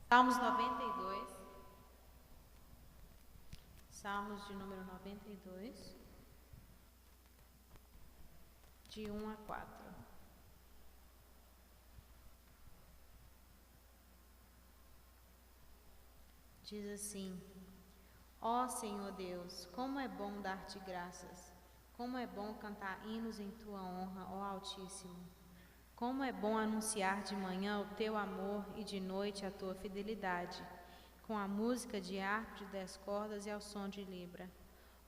Salmos 92. Salmos de número 92, de 1 a 4. Diz assim: Ó Senhor Deus, como é bom dar-te graças, como é bom cantar hinos em tua honra, ó Altíssimo. Como é bom anunciar de manhã o teu amor e de noite a tua fidelidade, com a música de harpa de 10 cordas e ao som de libra.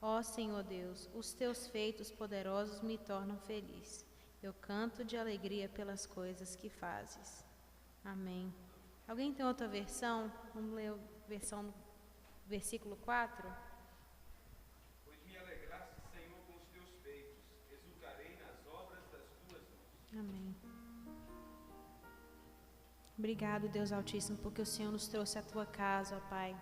Ó Senhor Deus, os teus feitos poderosos me tornam feliz. Eu canto de alegria pelas coisas que fazes. Amém. Alguém tem outra versão? Vamos ler a versão do versículo 4? Pois me alegraste, Senhor, com os teus feitos, exultarei nas obras das tuas mãos. Amém. Obrigado, Deus Altíssimo, porque o Senhor nos trouxe à tua casa, ó Pai.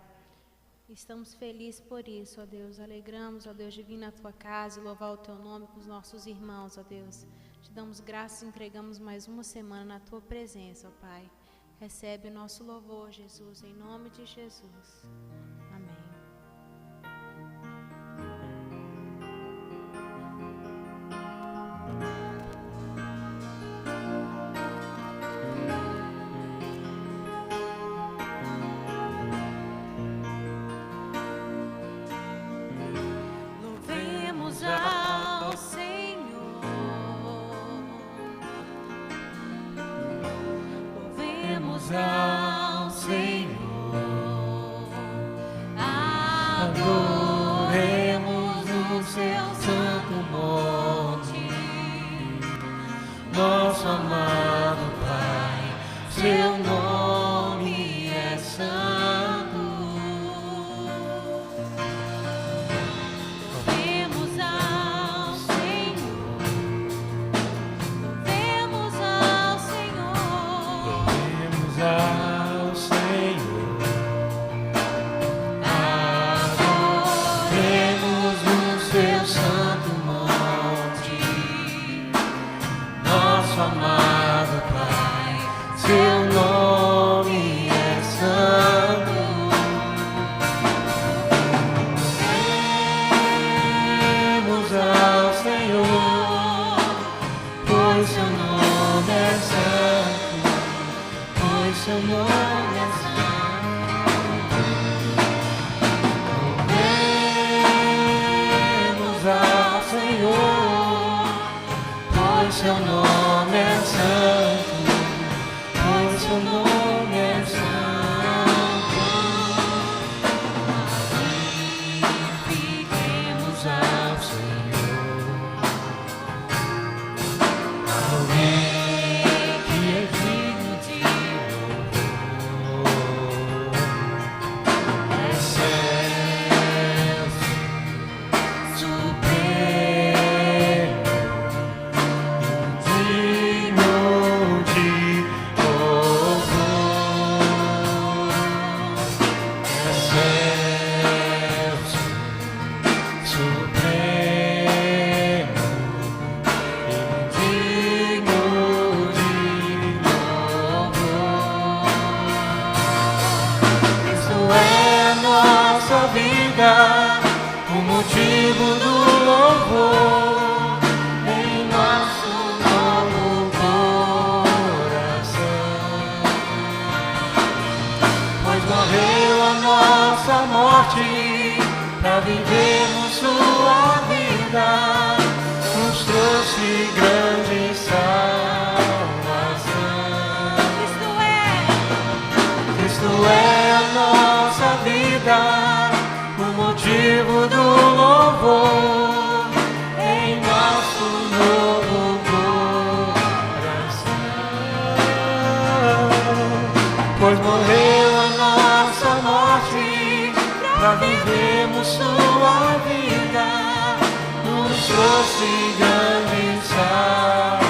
Estamos felizes por isso, ó Deus. Alegramos, ó Deus, de vir na tua casa e louvar o teu nome com os nossos irmãos, ó Deus. Te damos graças e entregamos mais uma semana na tua presença, ó Pai. Recebe o nosso louvor, Jesus, em nome de Jesus. Amém. Louvemos ao Senhor. Louvemos ao Senhor. Adoremos no seu santo monte, nosso amado Pai, seu nome é santo. Louvemos ao Senhor. Louvemos ao Senhor. Louvemos ao Senhor. Adoremos no seu santo monte, nosso amado Pai, seu nome é santo. Louvemos ao Senhor, pois seu nome é santo, pois seu nome é santo. Louvemos ao Senhor, pois seu nome é santo, pois seu nome é santo. Glorifiquemos ao Senhor, alguém que é digno de louvor. Excelso, supremo, digno de louvor. Excelso, supremo, digno de louvor. Cristo é nossa vida, o motivo do louvor em nosso novo coração. Pois morreu a nossa morte para vivermos sua vida, nos trouxe grande salvação. Cristo é a nossa vida, o motivo do louvor em nosso novo coração. Pois morreu a nossa morte para vivermos sua vida, nos trouxe grande salvação.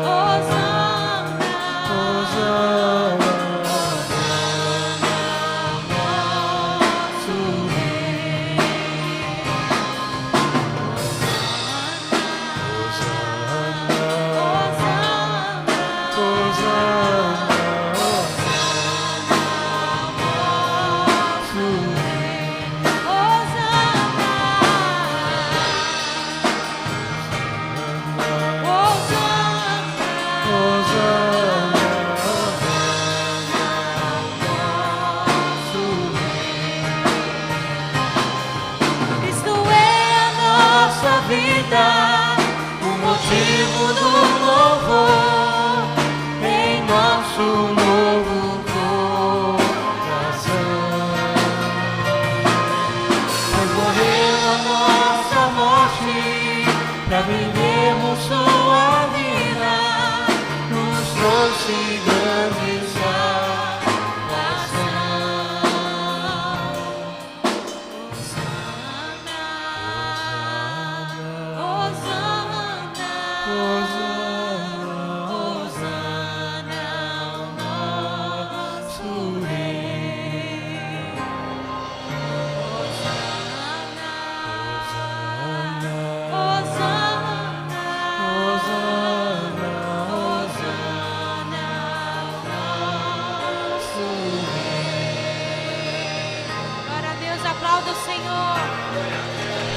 Hosanna, nossa vida, o motivo do louvor em nosso novo coração. Pois morreu a nossa morte para vivermos sua vida, nos trouxe grande Aplauda o Senhor.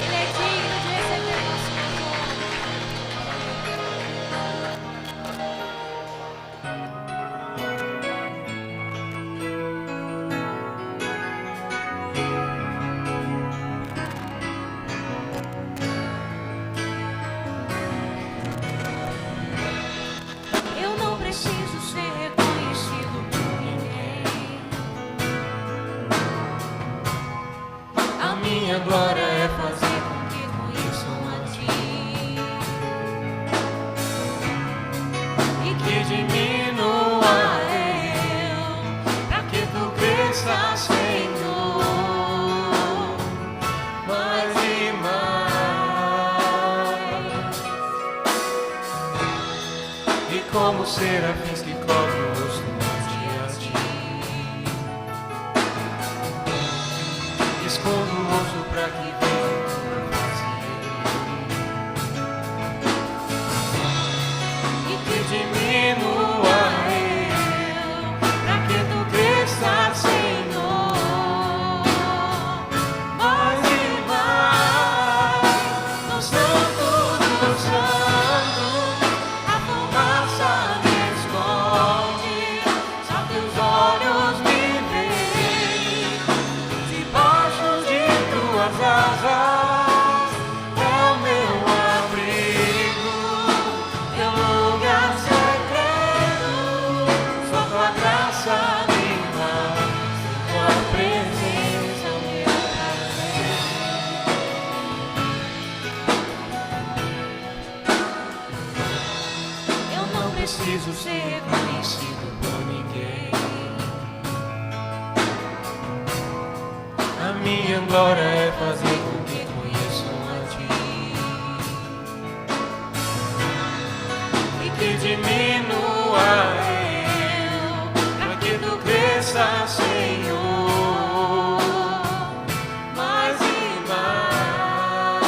Ele é digno de receber nosso louvor. Eu não preciso ser reconhecido por ninguém. Minha glória é fazer com que conheçam a Ti e que diminua eu, para que Tu cresças, Senhor, mais e mais. E como serafins que cobrem o rosto a Ti, escondo o rosto para que venha e que diminua eu, para que Tu cresças, Senhor, mais e mais. No Santo dos Santos, a fumaça me esconde, só Teus olhos me veem. Debaixo de Tuas asas é o meu abrigo, meu lugar secreto. Só Tua graça me faz, Tua presença me prazer. Eu não preciso ser reconhecido por ninguém. A minha glória é fazer com que conheçam a Ti e que diminua eu, para que Tu cresças, Senhor, mais e mais.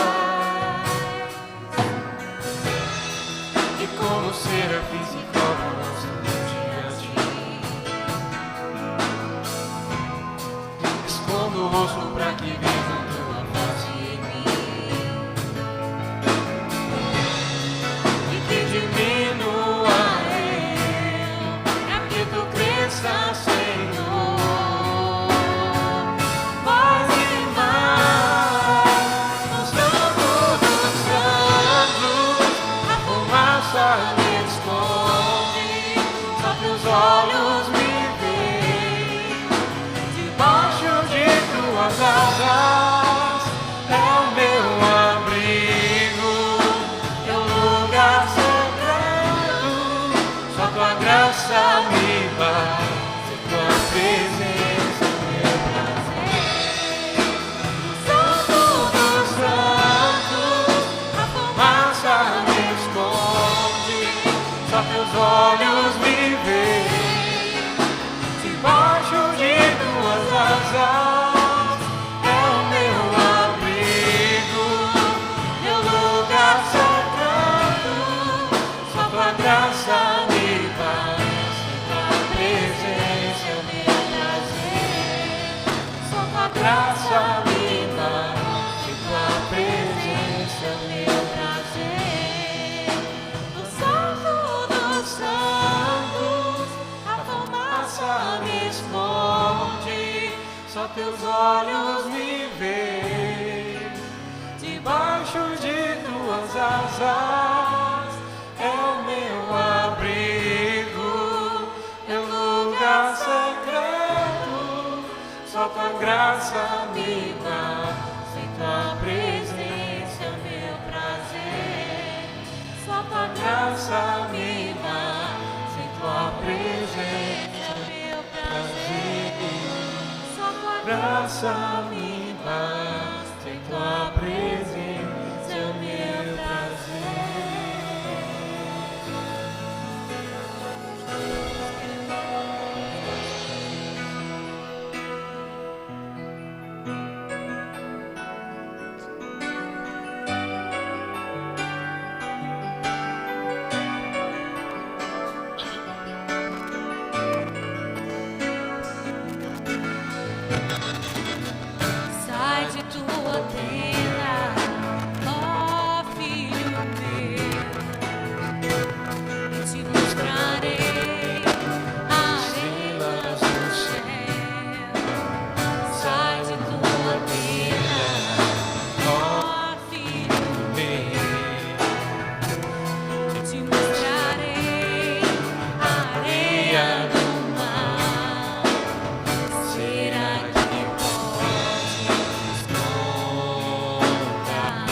E como serafins que cobram a Ti, escondo o rosto para que vejam Tua face em mim e que diminua eu, para que Tu cresças, Senhor, mais e mais. No Santo dos Santos, a fumaça me esconde, só Teus olhos me veem. Debaixo de Tuas asas é o meu abrigo, meu lugar secreto. Só Tua graça me basta, Tua presença meu prazer. No Santo dos Santos, a fumaça me esconde, só Teus olhos me veem. Debaixo de Tuas asas é o meu abrigo, meu lugar secreto. Só Tua graça me basta, Tua presença me prazer. Só Tua graça me basta, Tua presença me prazer. No Santo dos Santos, a fumaça me esconde, só Teus olhos me veem. Debaixo de asas é o meu abrigo, é um lugar secreto. Só tua graça me basta, em tua presença é o meu prazer. Só tua graça me basta, em tua presença é o meu prazer. Só tua graça me basta, em tua presença é o meu prazer. Sai de tua tenda, ó filho meu, e te mostrarei as estrelas do céu. Sai de tua tenda, ó filho meu, e te mostrarei a areia do mar. Será que podes contar?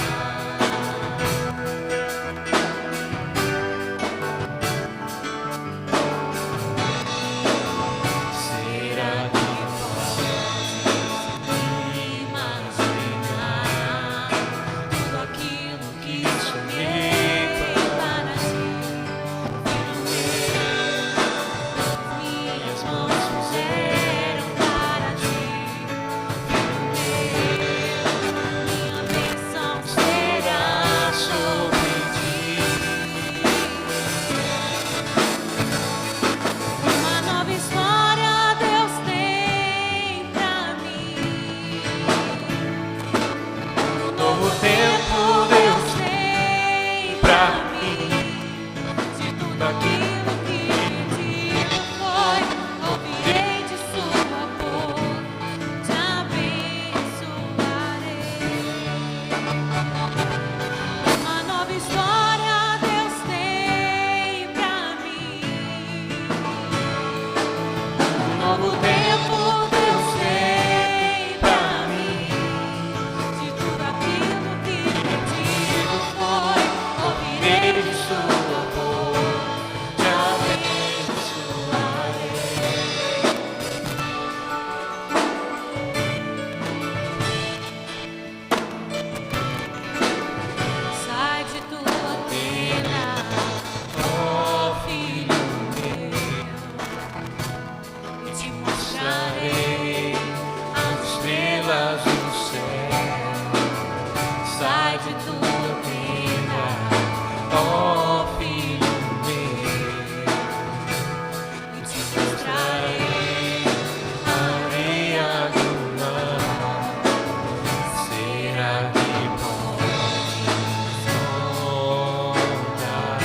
Será que podes imaginar tudo aquilo que sonhei para ti? Minhas mãos fizeram para ti. Minha bênção será sobre ti. Uma nova história Deus tem pra mim. Um novo tempo Deus tem pra mim. Se tudo aquilo que pediu foi, ouvirei de sua boca, te abençoarei. Uma nova história Deus tem pra mim. Um novo tempo Deus tem pra mim. Se tudo aquilo que pediu foi, ouvirei de sua boca, te abençoarei. Sai de tua tenda, ó filho meu, e te mostrarei as estrelas do céu. Sai de tua tenda, Ó filho meu, e te mostrarei a areia do mar. Será que podes contar?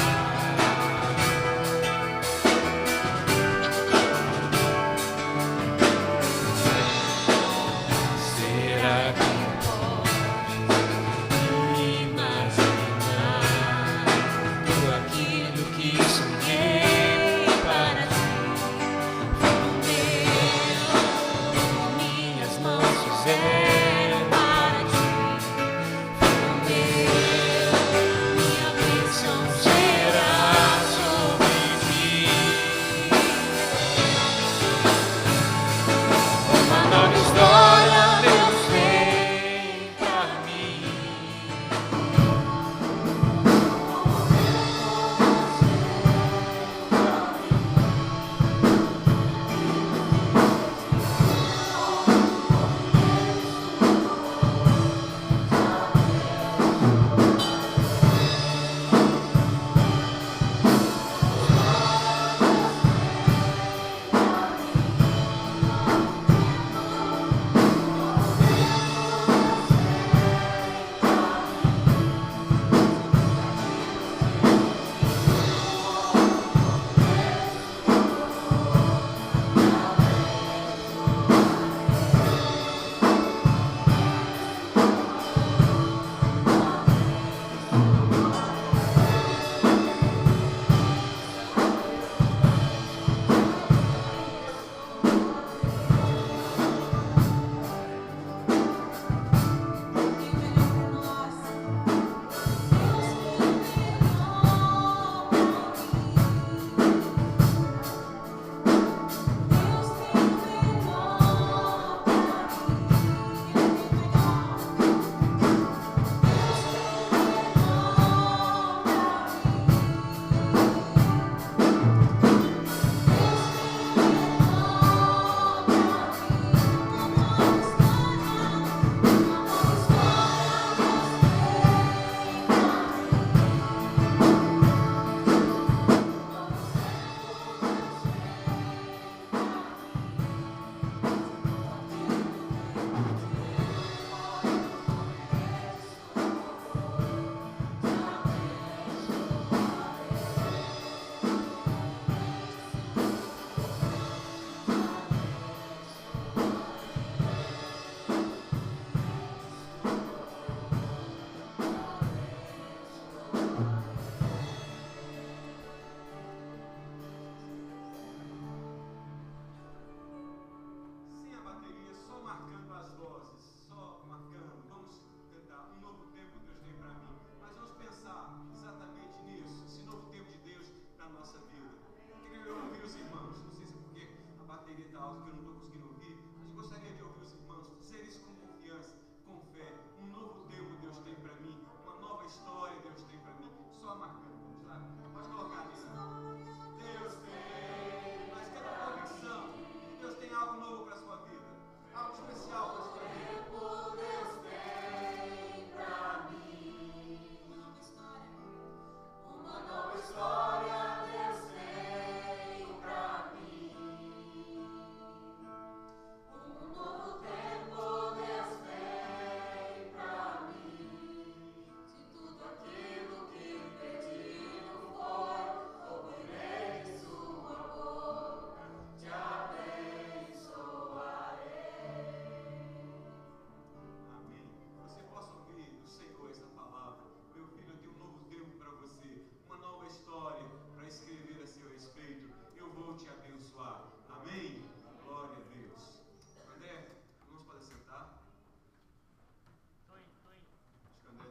Será que podes imaginar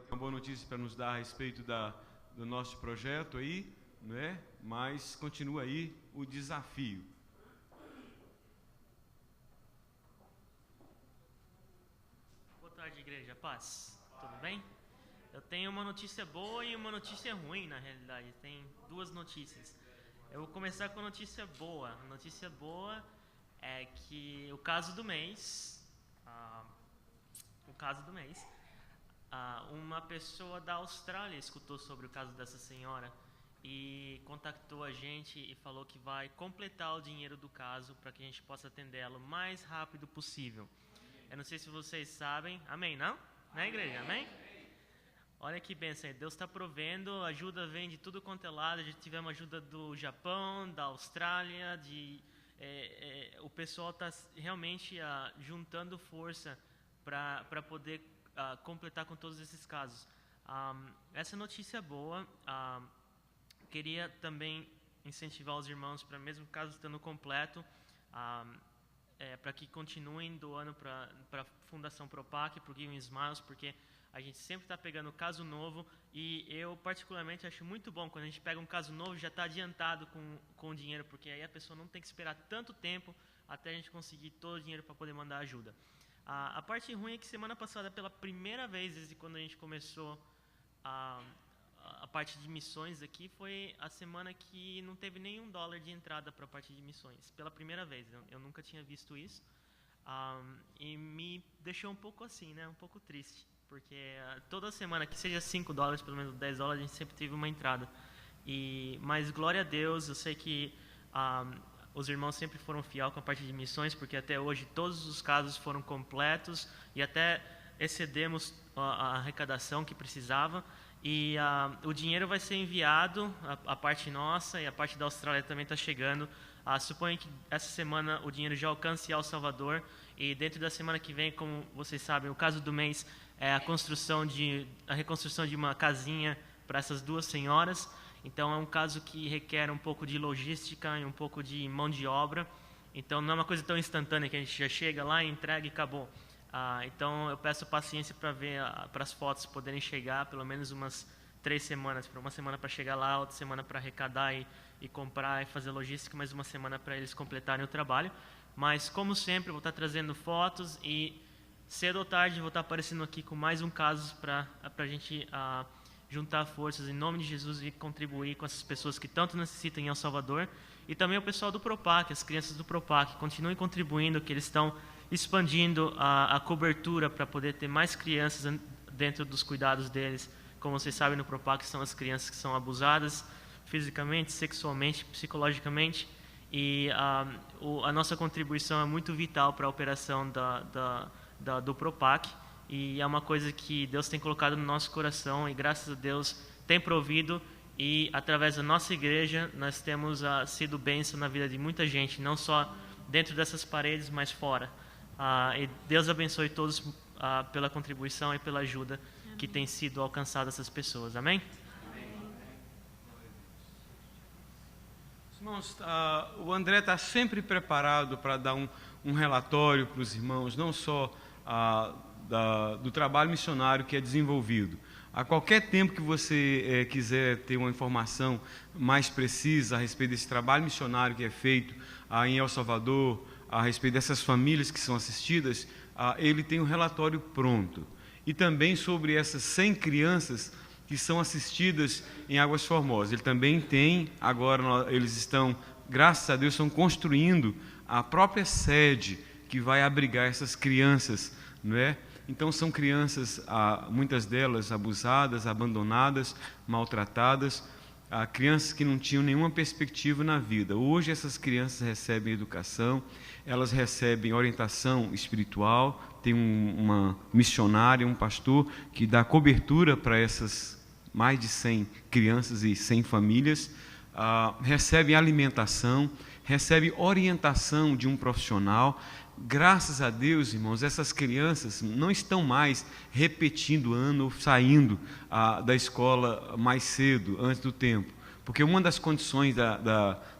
uma boa notícia para nos dar a respeito do nosso projeto aí, né? Mas continua aí o desafio. Boa tarde, igreja. Paz. Tudo bem? Eu tenho uma notícia boa e uma notícia ruim, na realidade. Tem duas notícias. Eu vou começar com a notícia boa. A notícia boa é que o caso do mês, uma pessoa da Austrália escutou sobre o caso dessa senhora e contactou a gente e falou que vai completar o dinheiro do caso para que a gente possa atendê-la o mais rápido possível. Eu não sei se vocês sabem, amém, não? Né, igreja? Amém? Olha que bênção, Deus está provendo, a ajuda vem de tudo quanto é lado, já tivemos ajuda do Japão, da Austrália, o pessoal está realmente juntando força para poder completar com todos esses casos. Essa notícia é boa, queria também incentivar os irmãos para, mesmo o caso estando completo, para que continuem doando para a Fundação Propac, para o Giving Smiles, porque a gente sempre está pegando caso novo e eu particularmente acho muito bom quando a gente pega um caso novo e já está adiantado com o dinheiro, porque aí a pessoa não tem que esperar tanto tempo até a gente conseguir todo o dinheiro para poder mandar ajuda. A parte ruim é que semana passada, pela primeira vez desde quando a gente começou a parte de missões aqui, foi a semana que não teve nenhum dólar de entrada para a parte de missões. Pela primeira vez, eu nunca tinha visto isso. E me deixou um pouco assim, né? Um pouco triste. Porque toda semana, que seja $5, pelo menos $10, a gente sempre teve uma entrada. Mas glória a Deus, eu sei que os irmãos sempre foram fiel com a parte de missões, porque até hoje todos os casos foram completos e até excedemos a arrecadação que precisava. E o dinheiro vai ser enviado, a parte nossa e a parte da Austrália também está chegando. Suponho que essa semana o dinheiro já alcance El Salvador e dentro da semana que vem, como vocês sabem, o caso do mês é a reconstrução de uma casinha para essas duas senhoras. Então é um caso que requer um pouco de logística e um pouco de mão de obra. Então não é uma coisa tão instantânea que a gente já chega lá, entrega e acabou. Então eu peço paciência para ver, para as fotos poderem chegar pelo menos umas 3 semanas, para uma semana para chegar lá, outra semana para arrecadar e comprar e fazer logística, mais uma semana para eles completarem o trabalho. Mas como sempre eu vou estar trazendo fotos e cedo ou tarde vou estar aparecendo aqui com mais um caso para a gente juntar forças em nome de Jesus e contribuir com essas pessoas que tanto necessitam em El Salvador. E também o pessoal do Propac, as crianças do Propac, continuem contribuindo, que eles estão expandindo a cobertura para poder ter mais crianças dentro dos cuidados deles. Como vocês sabem, no Propac são as crianças que são abusadas fisicamente, sexualmente, psicologicamente. E a nossa contribuição é muito vital para a operação do Propac. E é uma coisa que Deus tem colocado no nosso coração e, graças a Deus, tem provido. E, através da nossa igreja, nós temos sido bênção na vida de muita gente, não só dentro dessas paredes, mas fora. E Deus abençoe todos pela contribuição e pela ajuda que tem sido alcançada essas pessoas. Amém? Irmãos, o André está sempre preparado para dar um relatório para os irmãos, não só do trabalho missionário que é desenvolvido. A qualquer tempo que você quiser ter uma informação mais precisa a respeito desse trabalho missionário que é feito em El Salvador, a respeito dessas famílias que são assistidas, ele tem um relatório pronto. E também sobre essas 100 crianças que são assistidas em Águas Formosas. Ele também tem, agora eles estão, graças a Deus, estão construindo a própria sede que vai abrigar essas crianças, não é? Então são crianças, muitas delas abusadas, abandonadas, maltratadas, crianças que não tinham nenhuma perspectiva na vida. Hoje essas crianças recebem educação, elas recebem orientação espiritual, tem uma missionária, um pastor que dá cobertura para essas mais de 100 crianças e 100 famílias, recebem alimentação, recebem orientação de um profissional. Graças a Deus, irmãos, essas crianças não estão mais repetindo ano ou saindo da escola mais cedo, antes do tempo. Porque uma das condições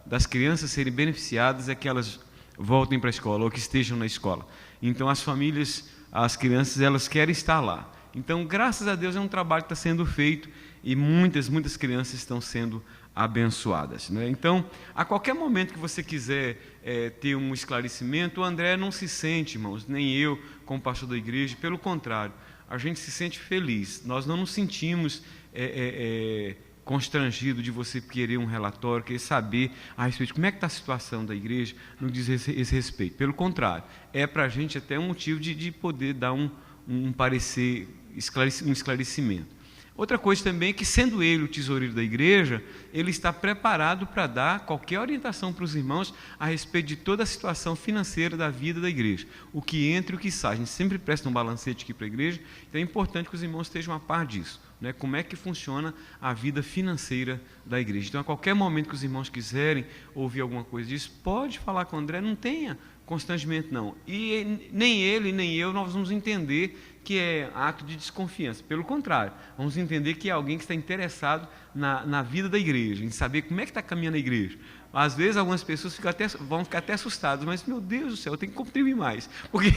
das crianças serem beneficiadas é que elas voltem para a escola ou que estejam na escola. Então, as famílias, as crianças, elas querem estar lá. Então, graças a Deus, é um trabalho que está sendo feito e muitas crianças estão sendo abençoadas, né? Então, a qualquer momento que você quiser ter um esclarecimento, o André não se sente, irmãos, nem eu, como pastor da igreja, pelo contrário, a gente se sente feliz, nós não nos sentimos constrangido de você querer um relatório, querer saber a respeito de como é que está a situação da igreja, no que diz esse respeito. Pelo contrário, é para a gente até um motivo de poder dar um parecer, um esclarecimento. Outra coisa também é que, sendo ele o tesoureiro da igreja, ele está preparado para dar qualquer orientação para os irmãos a respeito de toda a situação financeira da vida da igreja, o que entra e o que sai. A gente sempre presta um balancete aqui para a igreja, então é importante que os irmãos estejam a par disso, né? Como é que funciona a vida financeira da igreja. Então, a qualquer momento que os irmãos quiserem ouvir alguma coisa disso, pode falar com o André, não tenha constrangimento não. E nem ele, nem eu, nós vamos entender que é ato de desconfiança. Pelo contrário, vamos entender que é alguém que está interessado na vida da igreja, em saber como é que está caminhando a igreja. Às vezes, algumas pessoas vão ficar até assustadas, mas, meu Deus do céu, eu tenho que contribuir mais. Porque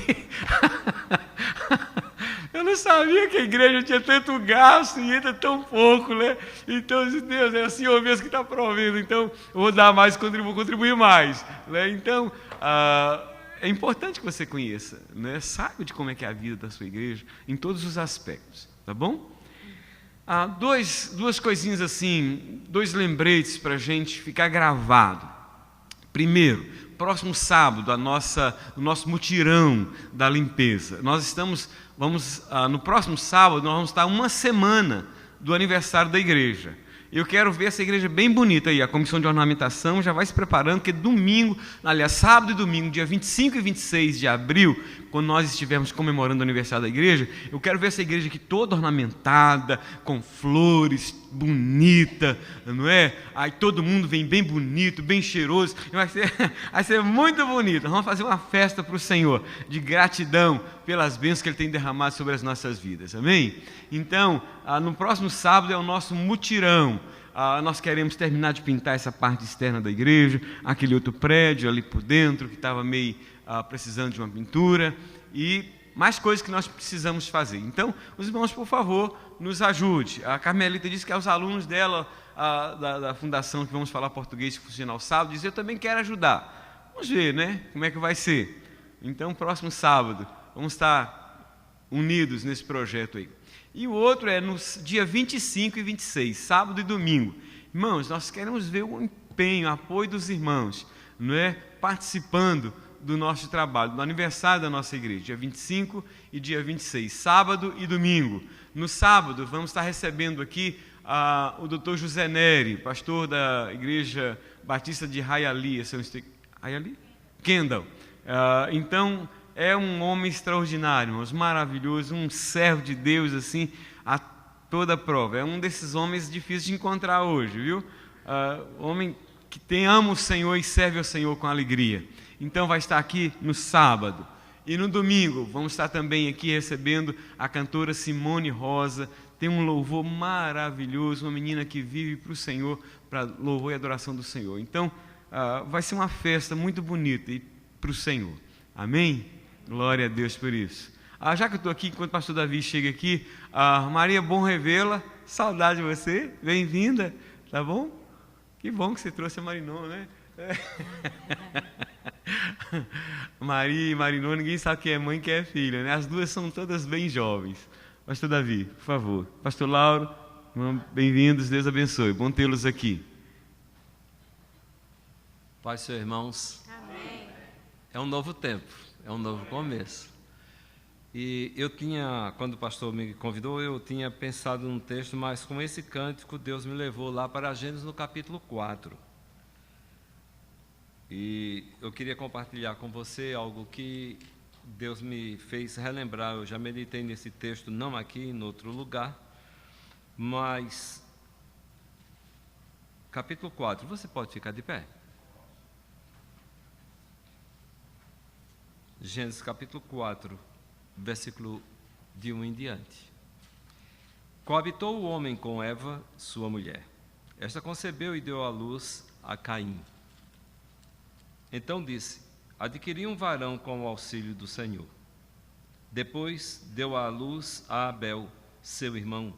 eu não sabia que a igreja tinha tanto gasto e entra tão pouco, né? Então, Deus, é o Senhor mesmo que está provendo. Então, eu vou dar mais, vou contribuir mais, né? Então, é importante que você conheça, né? Saiba de como é que é a vida da sua igreja, em todos os aspectos, tá bom? Duas coisinhas assim, dois lembretes para a gente ficar gravado. Primeiro, próximo sábado, o nosso mutirão da limpeza. No próximo sábado, nós vamos estar uma semana do aniversário da igreja. Eu quero ver essa igreja bem bonita aí, a comissão de ornamentação já vai se preparando, porque domingo, aliás, sábado e domingo, dia 25 e 26 de abril, quando nós estivermos comemorando o aniversário da igreja, eu quero ver essa igreja aqui toda ornamentada, com flores, bonita, não é? Aí todo mundo vem bem bonito, bem cheiroso, vai ser muito bonito. Vamos fazer uma festa para o Senhor, de gratidão pelas bênçãos que Ele tem derramado sobre as nossas vidas, amém? Então, no próximo sábado é o nosso mutirão. Nós queremos terminar de pintar essa parte externa da igreja, aquele outro prédio ali por dentro, que estava meio precisando de uma pintura, e mais coisas que nós precisamos fazer. Então, os irmãos, por favor, nos ajude. A Carmelita disse que os alunos dela, da fundação que vamos falar português funcional sábado, diz: eu também quero ajudar. Vamos ver, né? Como é que vai ser. Então, próximo sábado, vamos estar unidos nesse projeto aí. E o outro é no dia 25 e 26, sábado e domingo. Irmãos, nós queremos ver o empenho, o apoio dos irmãos, não é? Participando do nosso trabalho, do aniversário da nossa igreja, dia 25 e dia 26, sábado e domingo. No sábado, vamos estar recebendo aqui o Dr. José Neri, pastor da Igreja Batista de Hialeah, Kendall. Então, é um homem extraordinário, irmãos, maravilhoso, um servo de Deus, assim, a toda prova. É um desses homens difíceis de encontrar hoje, viu? Homem que ama o Senhor e serve ao Senhor com alegria. Então, vai estar aqui no sábado. E no domingo, vamos estar também aqui recebendo a cantora Simone Rosa. Tem um louvor maravilhoso, uma menina que vive para o Senhor, para louvor e adoração do Senhor. Então, vai ser uma festa muito bonita para o Senhor. Amém? Glória a Deus por isso. Já que eu estou aqui, enquanto o pastor Davi chega aqui, Maria Bom Revela, saudade de você, bem-vinda, tá bom? Que bom que você trouxe a Marinon, né? Maria e Marinon, ninguém sabe quem é mãe e quem é filha, né? As duas são todas bem jovens. Pastor Davi, por favor. Pastor Lauro, bem-vindos, Deus abençoe. Bom tê-los aqui. Paz, seus irmãos. Amém. É um novo tempo, é um novo começo. E quando o pastor me convidou, eu tinha pensado num texto, mas com esse cântico, Deus me levou lá para Gênesis no capítulo 4. E eu queria compartilhar com você algo que Deus me fez relembrar. Eu já meditei nesse texto, não aqui, em outro lugar, mas capítulo 4, você pode ficar de pé? Gênesis capítulo 4, versículo de 1 em diante. Coabitou o homem com Eva, sua mulher. Esta concebeu e deu à luz a Caim. Então disse: adquiri um varão com o auxílio do Senhor. Depois deu à luz a Abel, seu irmão.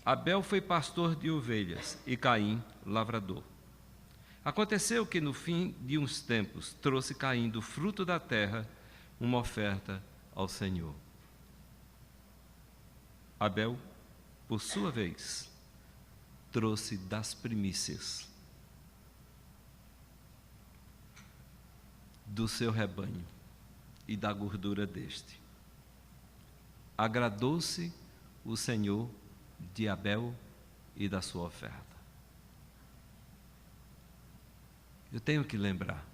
Abel foi pastor de ovelhas e Caim, lavrador. Aconteceu que no fim de uns tempos trouxe Caim do fruto da terra uma oferta ao Senhor. Abel, por sua vez, trouxe das primícias do seu rebanho e da gordura deste. Agradou-se o Senhor de Abel e da sua oferta. Eu tenho que lembrar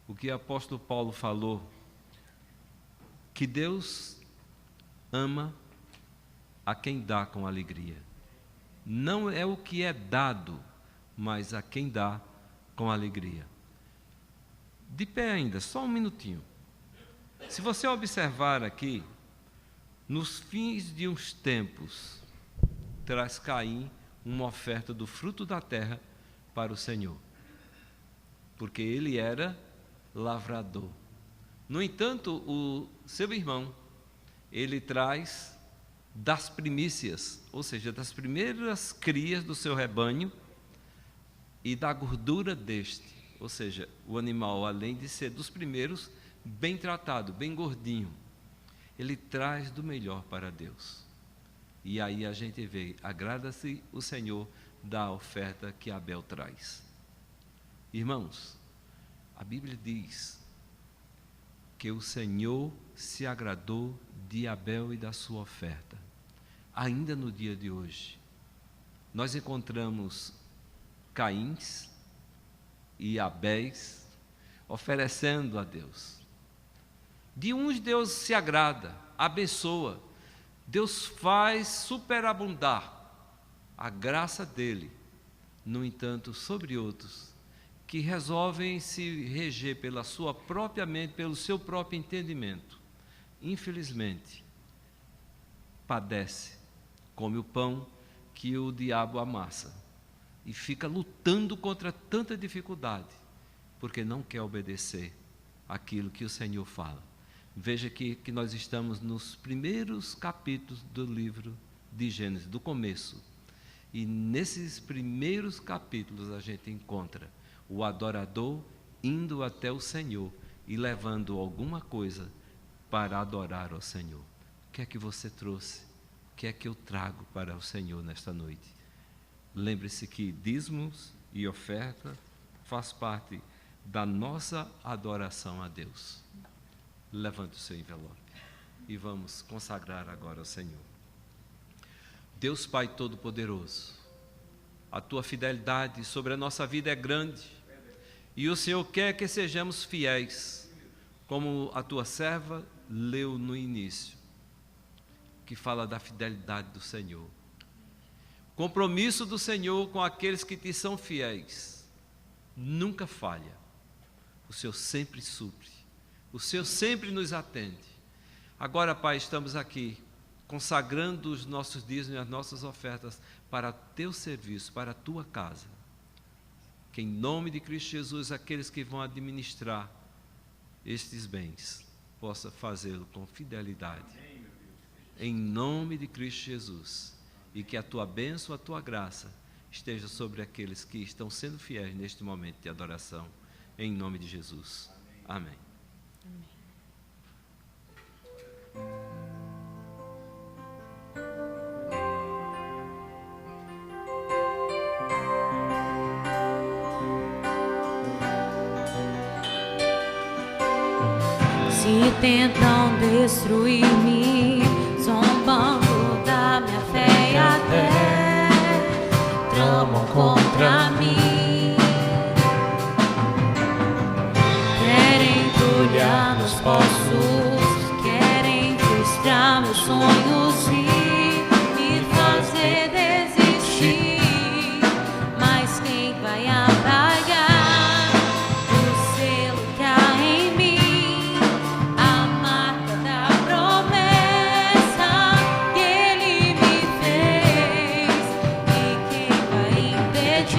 o que o apóstolo Paulo falou, que Deus ama a quem dá com alegria. Não é o que é dado, mas a quem dá com alegria. De pé ainda, só um minutinho. Se você observar aqui, nos fins de uns tempos, traz Caim uma oferta do fruto da terra para o Senhor, porque ele era lavrador. No entanto, o seu irmão, ele traz das primícias, ou seja, das primeiras crias do seu rebanho e da gordura deste, ou seja, o animal, além de ser dos primeiros, bem tratado, bem gordinho, ele traz do melhor para Deus. E aí a gente vê, agrada-se o Senhor da oferta que Abel traz. Irmãos, a Bíblia diz que o Senhor se agradou de Abel e da sua oferta. Ainda no dia de hoje, nós encontramos Caíns e Abéis oferecendo a Deus. De uns Deus se agrada, abençoa, Deus faz superabundar a graça dele. No entanto, sobre outros que resolvem se reger pela sua própria mente, pelo seu próprio entendimento, infelizmente, padece, come o pão que o diabo amassa e fica lutando contra tanta dificuldade, porque não quer obedecer aquilo que o Senhor fala. Veja que nós estamos nos primeiros capítulos do livro de Gênesis, do começo. E nesses primeiros capítulos a gente encontra o adorador indo até o Senhor e levando alguma coisa para adorar ao Senhor. O que é que você trouxe? O que é que eu trago para o Senhor nesta noite? Lembre-se que dízimos e oferta faz parte da nossa adoração a Deus. Levante o seu envelope e vamos consagrar agora ao Senhor. Deus Pai Todo-Poderoso, a Tua fidelidade sobre a nossa vida é grande e o Senhor quer que sejamos fiéis, como a Tua serva leu no início, que fala da fidelidade do Senhor. Compromisso do Senhor com aqueles que te são fiéis nunca falha. O Senhor sempre supre. O Senhor sempre nos atende. Agora, Pai, estamos aqui consagrando os nossos dízimos e as nossas ofertas para Teu serviço, para a Tua casa. Que em nome de Cristo Jesus, aqueles que vão administrar estes bens, possa fazê-lo com fidelidade. Em nome de Cristo Jesus. E que a Tua bênção, a Tua graça esteja sobre aqueles que estão sendo fiéis neste momento de adoração. Em nome de Jesus. Amém. Se tentam destruir-me, zombando da minha fé e até tramam contra mim, querem entulhar meus passos, querem frustrar meus sonhos e me fazer desistir. Mas quem vai apagar o selo que há em mim, a marca da promessa que Ele me fez? E quem vai impedir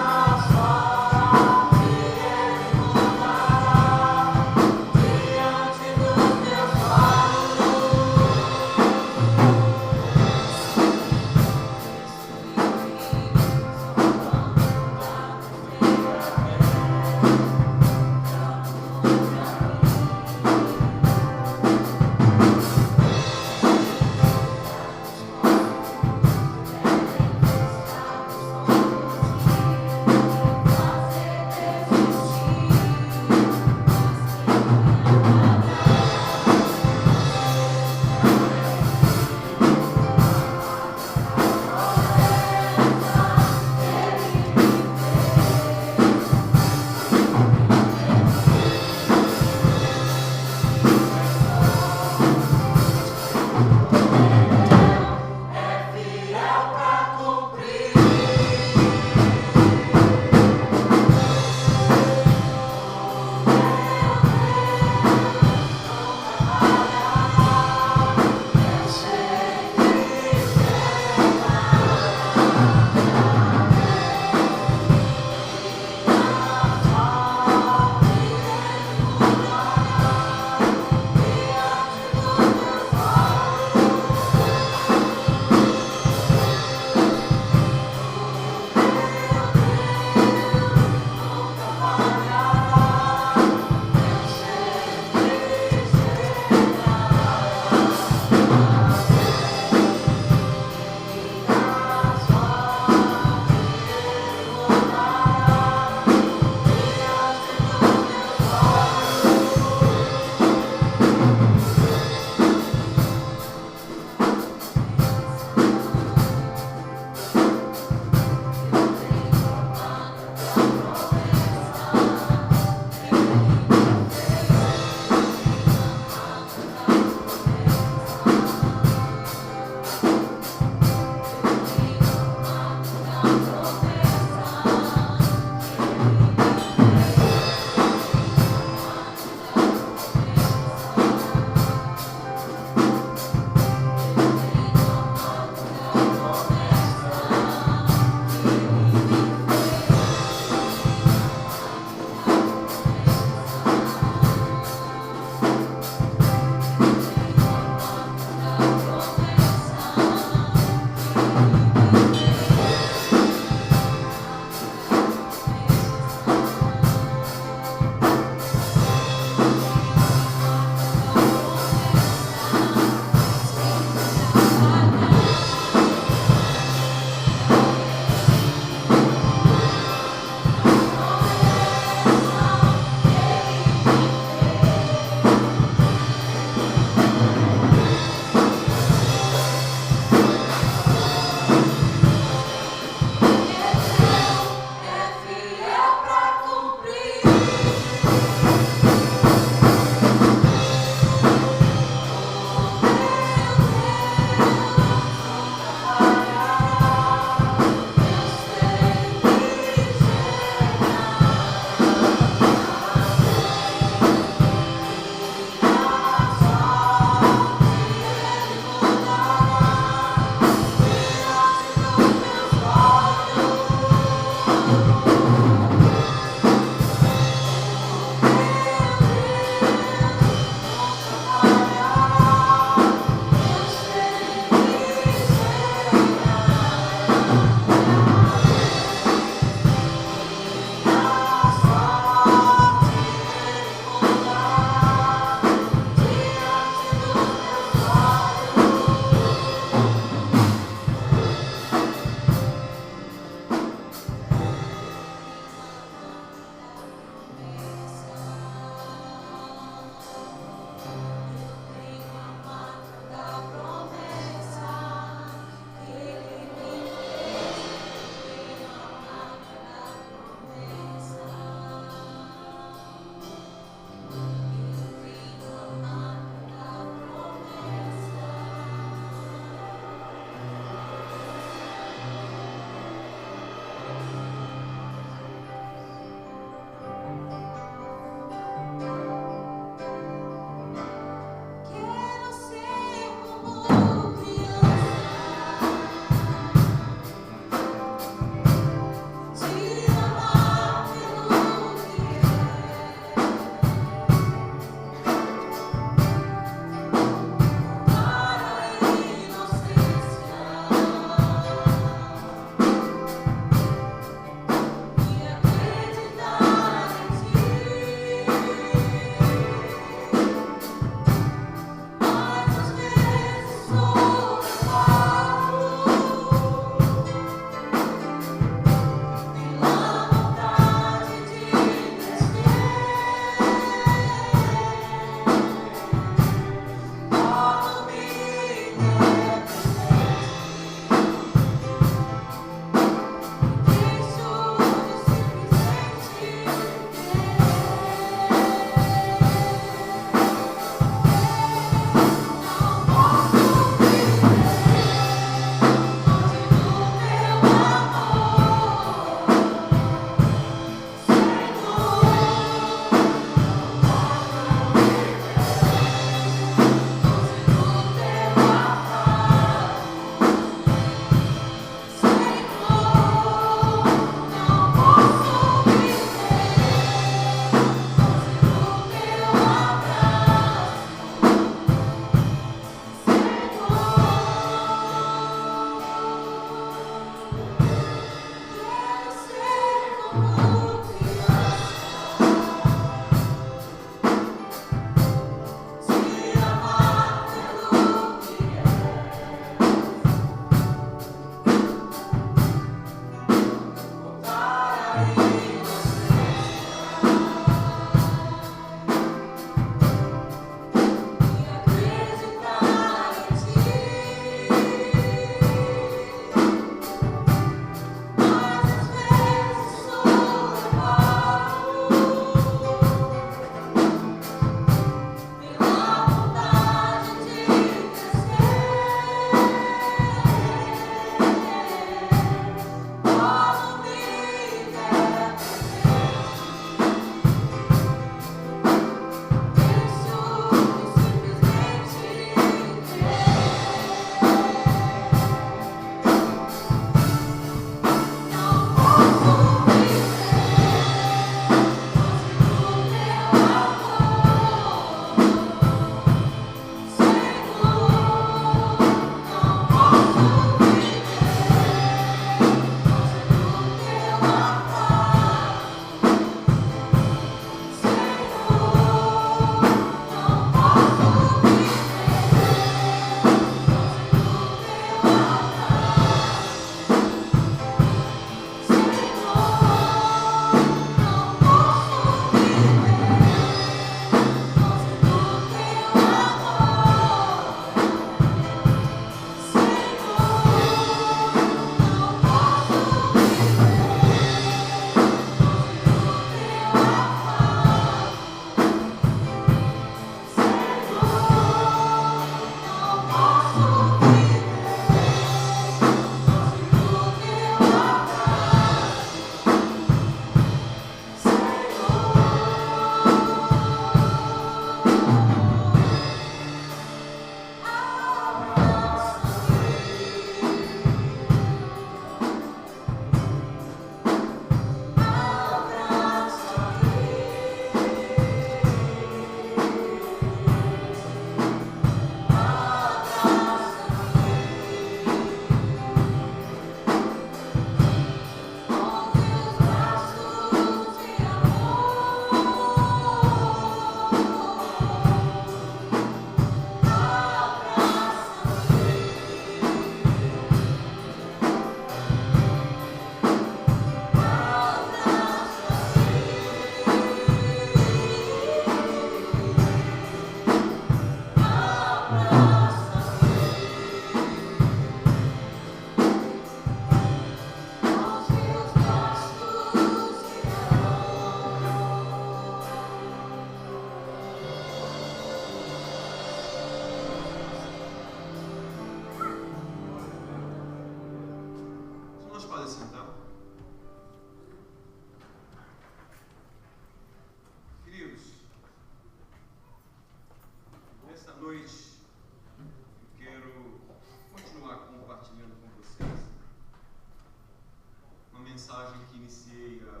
mensagem que iniciei há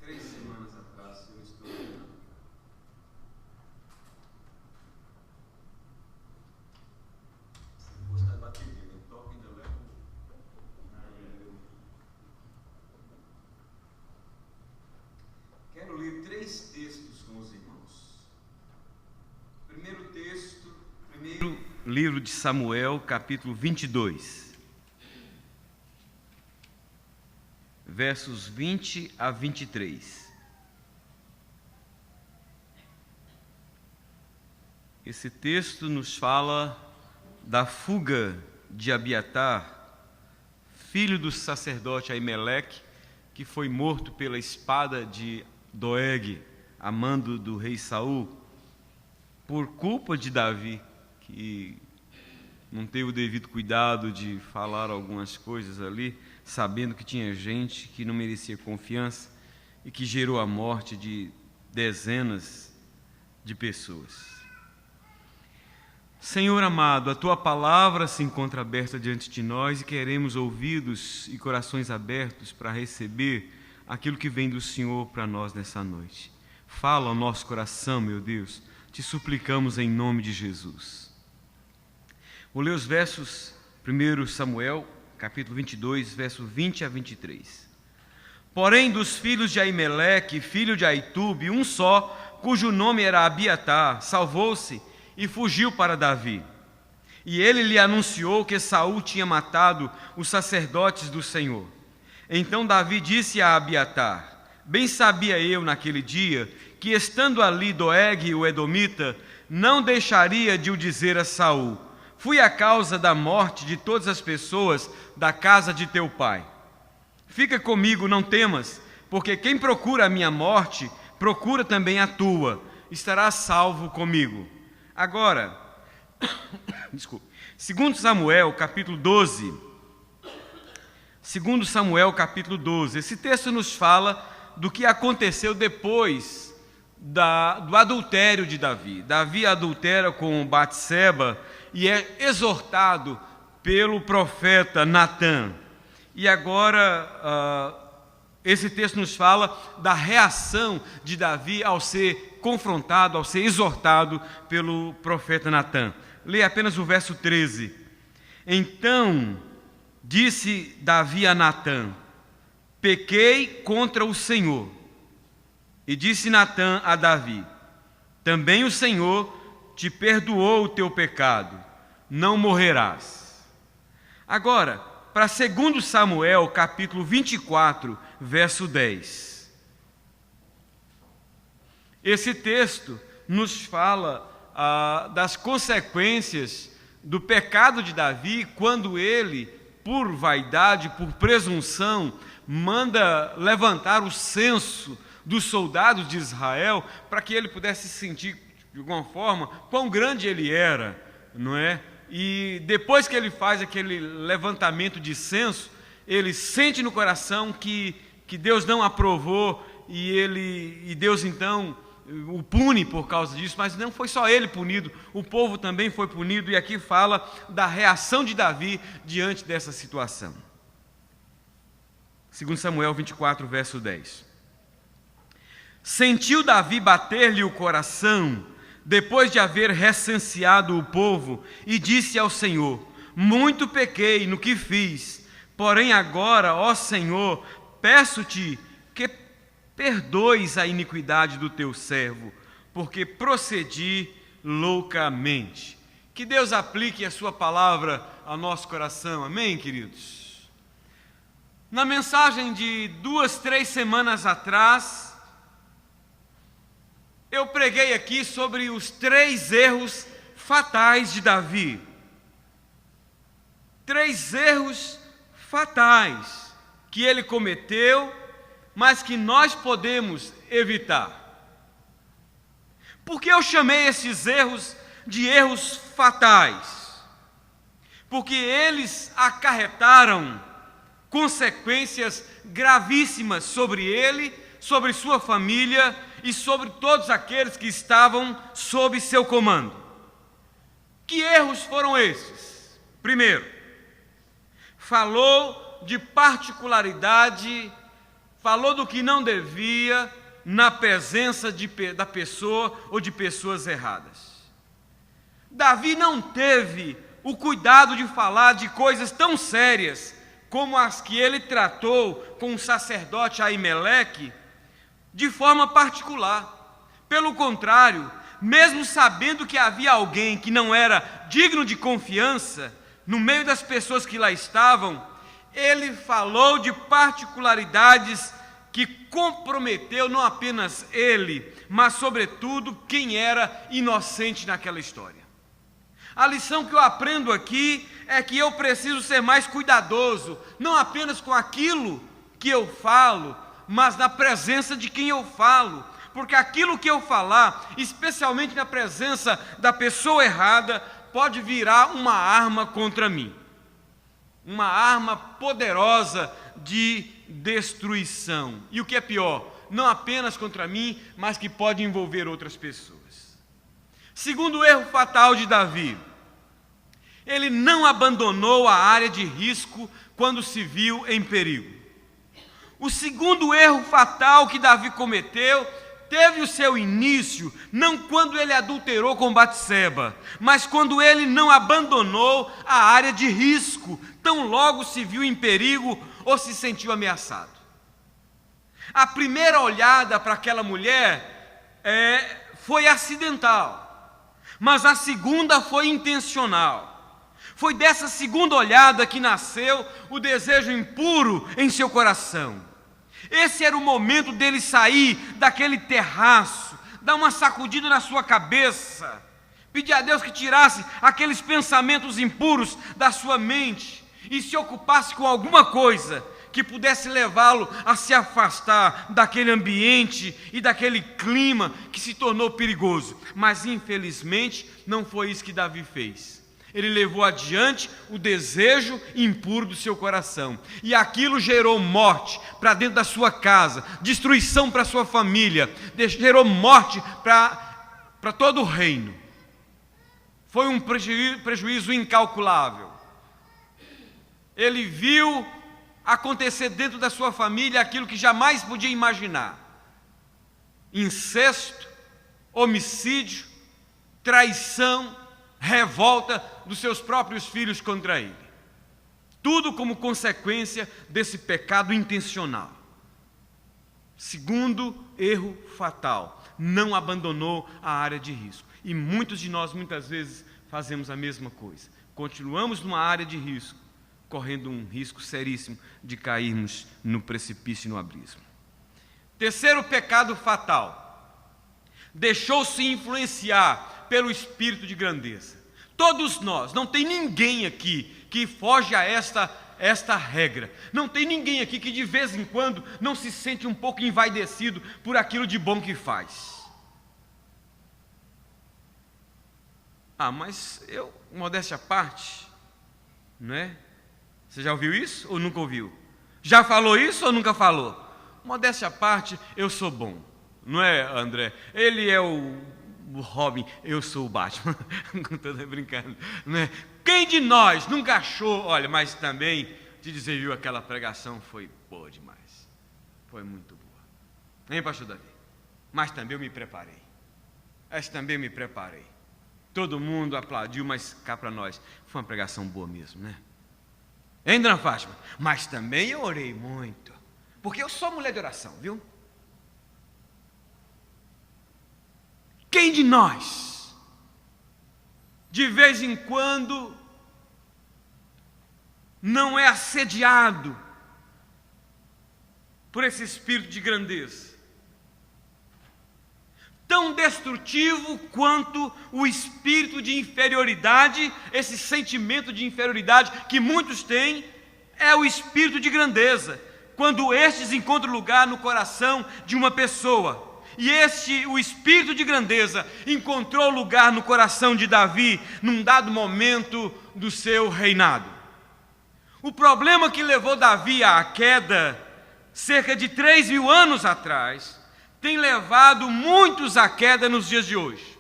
3 semanas atrás, se eu não estou enganado. Se gostar de bateria, né? Toca ainda leva. Quero ler 3 textos com os irmãos. Primeiro texto, primeiro livro de Samuel, capítulo 22. Versos 20 a 23. Esse texto nos fala da fuga de Abiatar, filho do sacerdote Aimeleque, que foi morto pela espada de Doeg, a mando do rei Saul, por culpa de Davi, que não teve o devido cuidado de falar algumas coisas ali, sabendo que tinha gente que não merecia confiança e que gerou a morte de dezenas de pessoas. Senhor amado, a Tua palavra se encontra aberta diante de nós e queremos ouvidos e corações abertos para receber aquilo que vem do Senhor para nós nessa noite. Fala ao nosso coração, meu Deus, te suplicamos em nome de Jesus. Vou ler os versos, 1 Samuel, capítulo 22, verso 20 a 23. Porém, dos filhos de Aimeleque, filho de Aitube, um só, cujo nome era Abiatar, salvou-se e fugiu para Davi. E ele lhe anunciou que Saul tinha matado os sacerdotes do Senhor. Então Davi disse a Abiatar: bem sabia eu naquele dia que, estando ali Doeg, o edomita, não deixaria de o dizer a Saul: fui a causa da morte de todas as pessoas da casa de teu pai. Fica comigo, não temas, porque quem procura a minha morte, procura também a tua. Estarás salvo comigo. Agora, desculpe, 2 Samuel, capítulo 12. 2 Samuel, capítulo 12. Esse texto nos fala do que aconteceu depois do adultério de Davi. Davi adultera com Batseba e é exortado pelo profeta Natã. E agora, esse texto nos fala da reação de Davi ao ser confrontado, ao ser exortado pelo profeta Natã. Leia apenas o verso 13. Então disse Davi a Natã: pequei contra o Senhor. E disse Natã a Davi: também o Senhor te perdoou o teu pecado, não morrerás. Agora, para 2 Samuel, capítulo 24, verso 10. Esse texto nos fala das consequências do pecado de Davi, quando ele, por vaidade, por presunção, manda levantar o censo dos soldados de Israel, para que ele pudesse sentir, de alguma forma, quão grande ele era, não é? E depois que ele faz aquele levantamento de censo, ele sente no coração que Deus não aprovou, e Deus então o pune por causa disso. Mas não foi só ele punido, o povo também foi punido, e aqui fala da reação de Davi diante dessa situação. 2 Samuel 24, verso 10. Sentiu Davi bater-lhe o coração, depois de haver recenseado o povo, e disse ao Senhor: muito pequei no que fiz, porém agora, ó Senhor, peço-te que perdoes a iniquidade do teu servo, porque procedi loucamente. Que Deus aplique a sua palavra ao nosso coração, amém, queridos? Na mensagem de 2, 3 semanas atrás, eu preguei aqui sobre os 3 erros fatais de Davi. 3 erros fatais que ele cometeu, mas que nós podemos evitar. Por que eu chamei esses erros de erros fatais? Porque eles acarretaram consequências gravíssimas sobre ele, sobre sua família e sobre todos aqueles que estavam sob seu comando. Que erros foram esses? Primeiro, falou de particularidade, falou do que não devia na presença da pessoa ou de pessoas erradas. Davi não teve o cuidado de falar de coisas tão sérias como as que ele tratou com o sacerdote Aimeleque de forma particular. Pelo contrário, mesmo sabendo que havia alguém que não era digno de confiança no meio das pessoas que lá estavam, ele falou de particularidades que comprometeu não apenas ele, mas sobretudo quem era inocente naquela história. A lição que eu aprendo aqui é que eu preciso ser mais cuidadoso, não apenas com aquilo que eu falo, mas na presença de quem eu falo, porque aquilo que eu falar, especialmente na presença da pessoa errada, pode virar uma arma contra mim, uma arma poderosa de destruição. E o que é pior, não apenas contra mim, mas que pode envolver outras pessoas. Segundo erro fatal de Davi, ele não abandonou a área de risco quando se viu em perigo. O segundo erro fatal que Davi cometeu teve o seu início não quando ele adulterou com Batseba, mas quando ele não abandonou a área de risco, tão logo se viu em perigo ou se sentiu ameaçado. A primeira olhada para aquela mulher foi acidental, mas a segunda foi intencional. Foi dessa segunda olhada que nasceu o desejo impuro em seu coração. Esse era o momento dele sair daquele terraço, dar uma sacudida na sua cabeça, pedir a Deus que tirasse aqueles pensamentos impuros da sua mente e se ocupasse com alguma coisa que pudesse levá-lo a se afastar daquele ambiente e daquele clima que se tornou perigoso. Mas infelizmente não foi isso que Davi fez. Ele levou adiante o desejo impuro do seu coração, e aquilo gerou morte para dentro da sua casa, destruição para a sua família, gerou morte para todo o reino. Foi um prejuízo incalculável. Ele viu acontecer dentro da sua família aquilo que jamais podia imaginar: incesto, homicídio, traição, revolta dos seus próprios filhos contra ele. Tudo como consequência desse pecado intencional. Segundo erro fatal, não abandonou a área de risco. E muitos de nós, muitas vezes, fazemos a mesma coisa. Continuamos numa área de risco, correndo um risco seríssimo de cairmos no precipício e no abismo. Terceiro pecado fatal, deixou-se influenciar pelo espírito de grandeza. Todos nós, não tem ninguém aqui que foge a esta regra. Não tem ninguém aqui que de vez em quando não se sente um pouco envaidecido por aquilo de bom que faz. Mas modéstia à parte, não é? Você já ouviu isso ou nunca ouviu? Já falou isso ou nunca falou? Modéstia à parte, eu sou bom. Não é, André? Ele é o Robin, eu sou o Batman. Estou brincando, não é? Quem de nós nunca achou, olha, mas também, te dizer, viu, aquela pregação foi boa demais. Foi muito boa. Hein, pastor Davi? Mas também eu me preparei. Todo mundo aplaudiu, mas cá para nós, foi uma pregação boa mesmo, né? Hein, dona Fátima? Mas também eu orei muito, porque eu sou mulher de oração, viu? Quem de nós, de vez em quando, não é assediado por esse espírito de grandeza? Tão destrutivo quanto o espírito de inferioridade, esse sentimento de inferioridade que muitos têm, é o espírito de grandeza, quando estes encontram lugar no coração de uma pessoa. E o espírito de grandeza encontrou lugar no coração de Davi num dado momento do seu reinado. O problema que levou Davi à queda cerca de 3.000 anos atrás tem levado muitos à queda nos dias de hoje.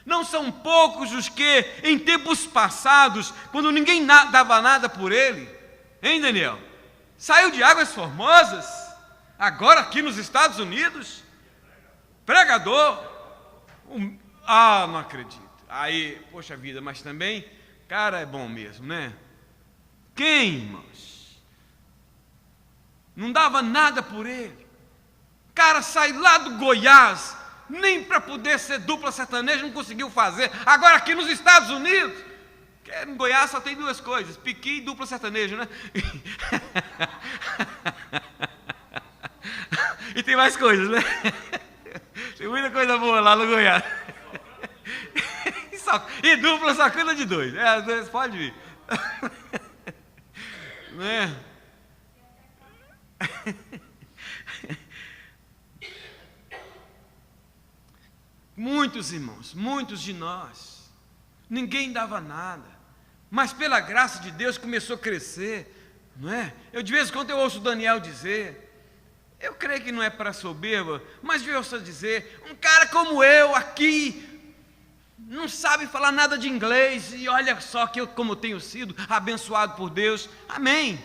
Não são poucos os que, em tempos passados, quando ninguém dava nada por ele, hein, Daniel? Saiu de Águas Formosas, agora aqui nos Estados Unidos, pregador. Não acredito. Aí, poxa vida, mas também, cara, é bom mesmo, né? Quem, irmãos? Não dava nada por ele. Cara, sai lá do Goiás, nem para poder ser dupla sertaneja não conseguiu fazer. Agora aqui nos Estados Unidos, no Goiás só tem duas coisas, piqui e dupla sertaneja, né? E tem mais coisas, né? Tem muita coisa boa lá no Goiás. E dupla só cuida de dois. Pode vir. Não é? Muitos irmãos, muitos de nós, ninguém dava nada, mas pela graça de Deus começou a crescer, não é? De vez em quando eu ouço o Daniel dizer, eu creio que não é para soberba, mas eu ouço dizer, um cara como eu aqui, não sabe falar nada de inglês, e olha só como eu tenho sido abençoado por Deus, amém,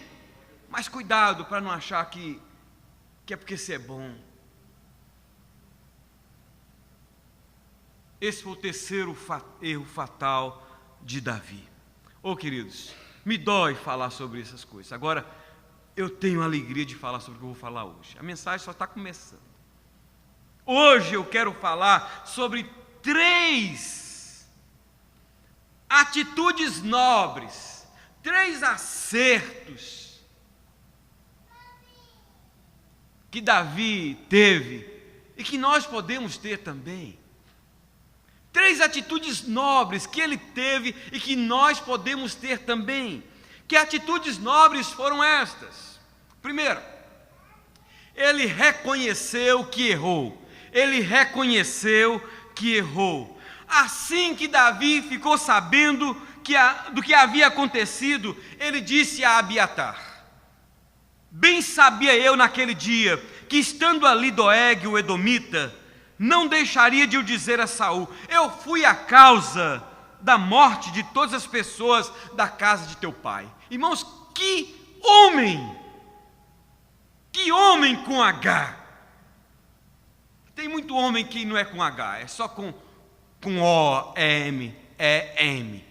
mas cuidado para não achar que é porque você é bom. Esse foi o terceiro erro fatal de Davi. Queridos, me dói falar sobre essas coisas. Agora, eu tenho alegria de falar sobre o que eu vou falar hoje. A mensagem só está começando. Hoje eu quero falar sobre 3 atitudes nobres, 3 acertos que Davi teve e que nós podemos ter também. 3 atitudes nobres que ele teve e que nós podemos ter também. Que atitudes nobres foram estas? Primeiro, ele reconheceu que errou. Ele reconheceu que errou. Assim que Davi ficou sabendo do que havia acontecido, ele disse a Abiatar: bem sabia eu naquele dia que, estando ali Doeg, o edomita, não deixaria de o dizer a Saul: eu fui a causa da morte de todas as pessoas da casa de teu pai. Irmãos, que homem com H. Tem muito homem que não é com H, é só com O, M, E, M.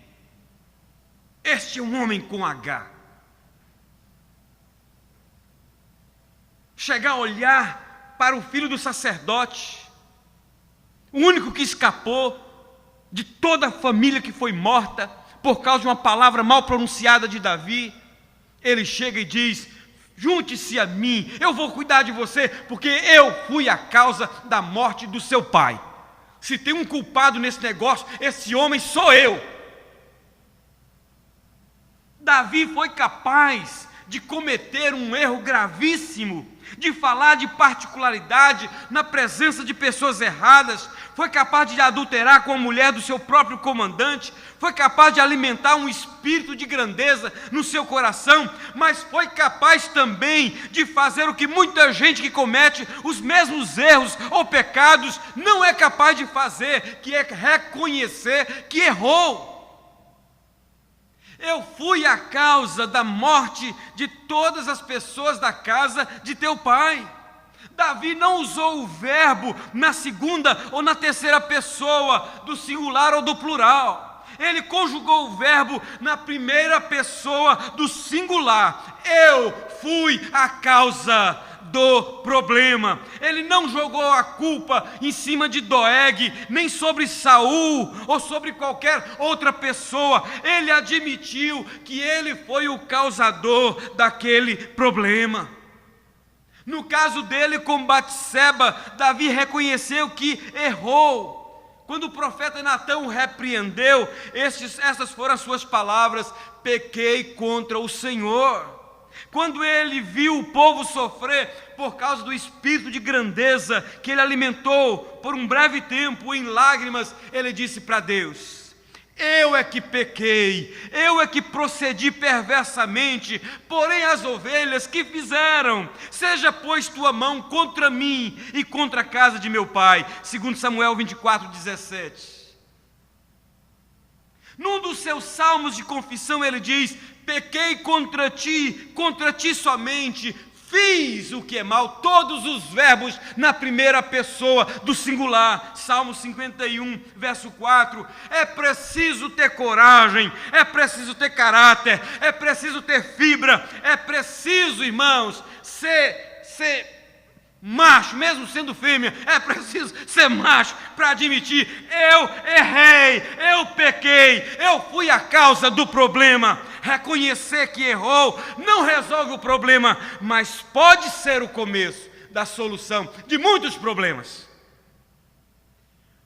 Este é um homem com H. Chegar a olhar para o filho do sacerdote, o único que escapou de toda a família que foi morta por causa de uma palavra mal pronunciada de Davi, ele chega e diz: junte-se a mim, eu vou cuidar de você, porque eu fui a causa da morte do seu pai. Se tem um culpado nesse negócio, esse homem sou eu. Davi foi capaz de cometer um erro gravíssimo, de falar de particularidade na presença de pessoas erradas, foi capaz de adulterar com a mulher do seu próprio comandante, foi capaz de alimentar um espírito de grandeza no seu coração, mas foi capaz também de fazer o que muita gente que comete os mesmos erros ou pecados não é capaz de fazer, que é reconhecer que errou. Eu fui a causa da morte de todas as pessoas da casa de teu pai. Davi não usou o verbo na segunda ou na terceira pessoa, do singular ou do plural. Ele conjugou o verbo na primeira pessoa do singular. Eu fui a causa do problema. Ele não jogou a culpa em cima de Doeg, nem sobre Saul ou sobre qualquer outra pessoa. Ele admitiu que ele foi o causador daquele problema. No caso dele com Batseba, Davi reconheceu que errou. Quando o profeta Natã o repreendeu, essas foram as suas palavras: pequei contra o Senhor. Quando ele viu o povo sofrer por causa do espírito de grandeza que ele alimentou por um breve tempo em lágrimas, ele disse para Deus: eu é que pequei, eu é que procedi perversamente, porém as ovelhas que fizeram? Seja pois tua mão contra mim e contra a casa de meu pai. 2 Samuel 24:17. Num dos seus salmos de confissão ele diz: pequei contra ti somente, fiz o que é mal. Todos os verbos na primeira pessoa do singular. Salmo 51, verso 4. É preciso ter coragem, é preciso ter caráter, é preciso ter fibra, é preciso, irmãos, ser macho, mesmo sendo fêmea, é preciso ser macho para admitir: eu errei, eu pequei, eu fui a causa do problema. Reconhecer que errou não resolve o problema, mas pode ser o começo da solução de muitos problemas.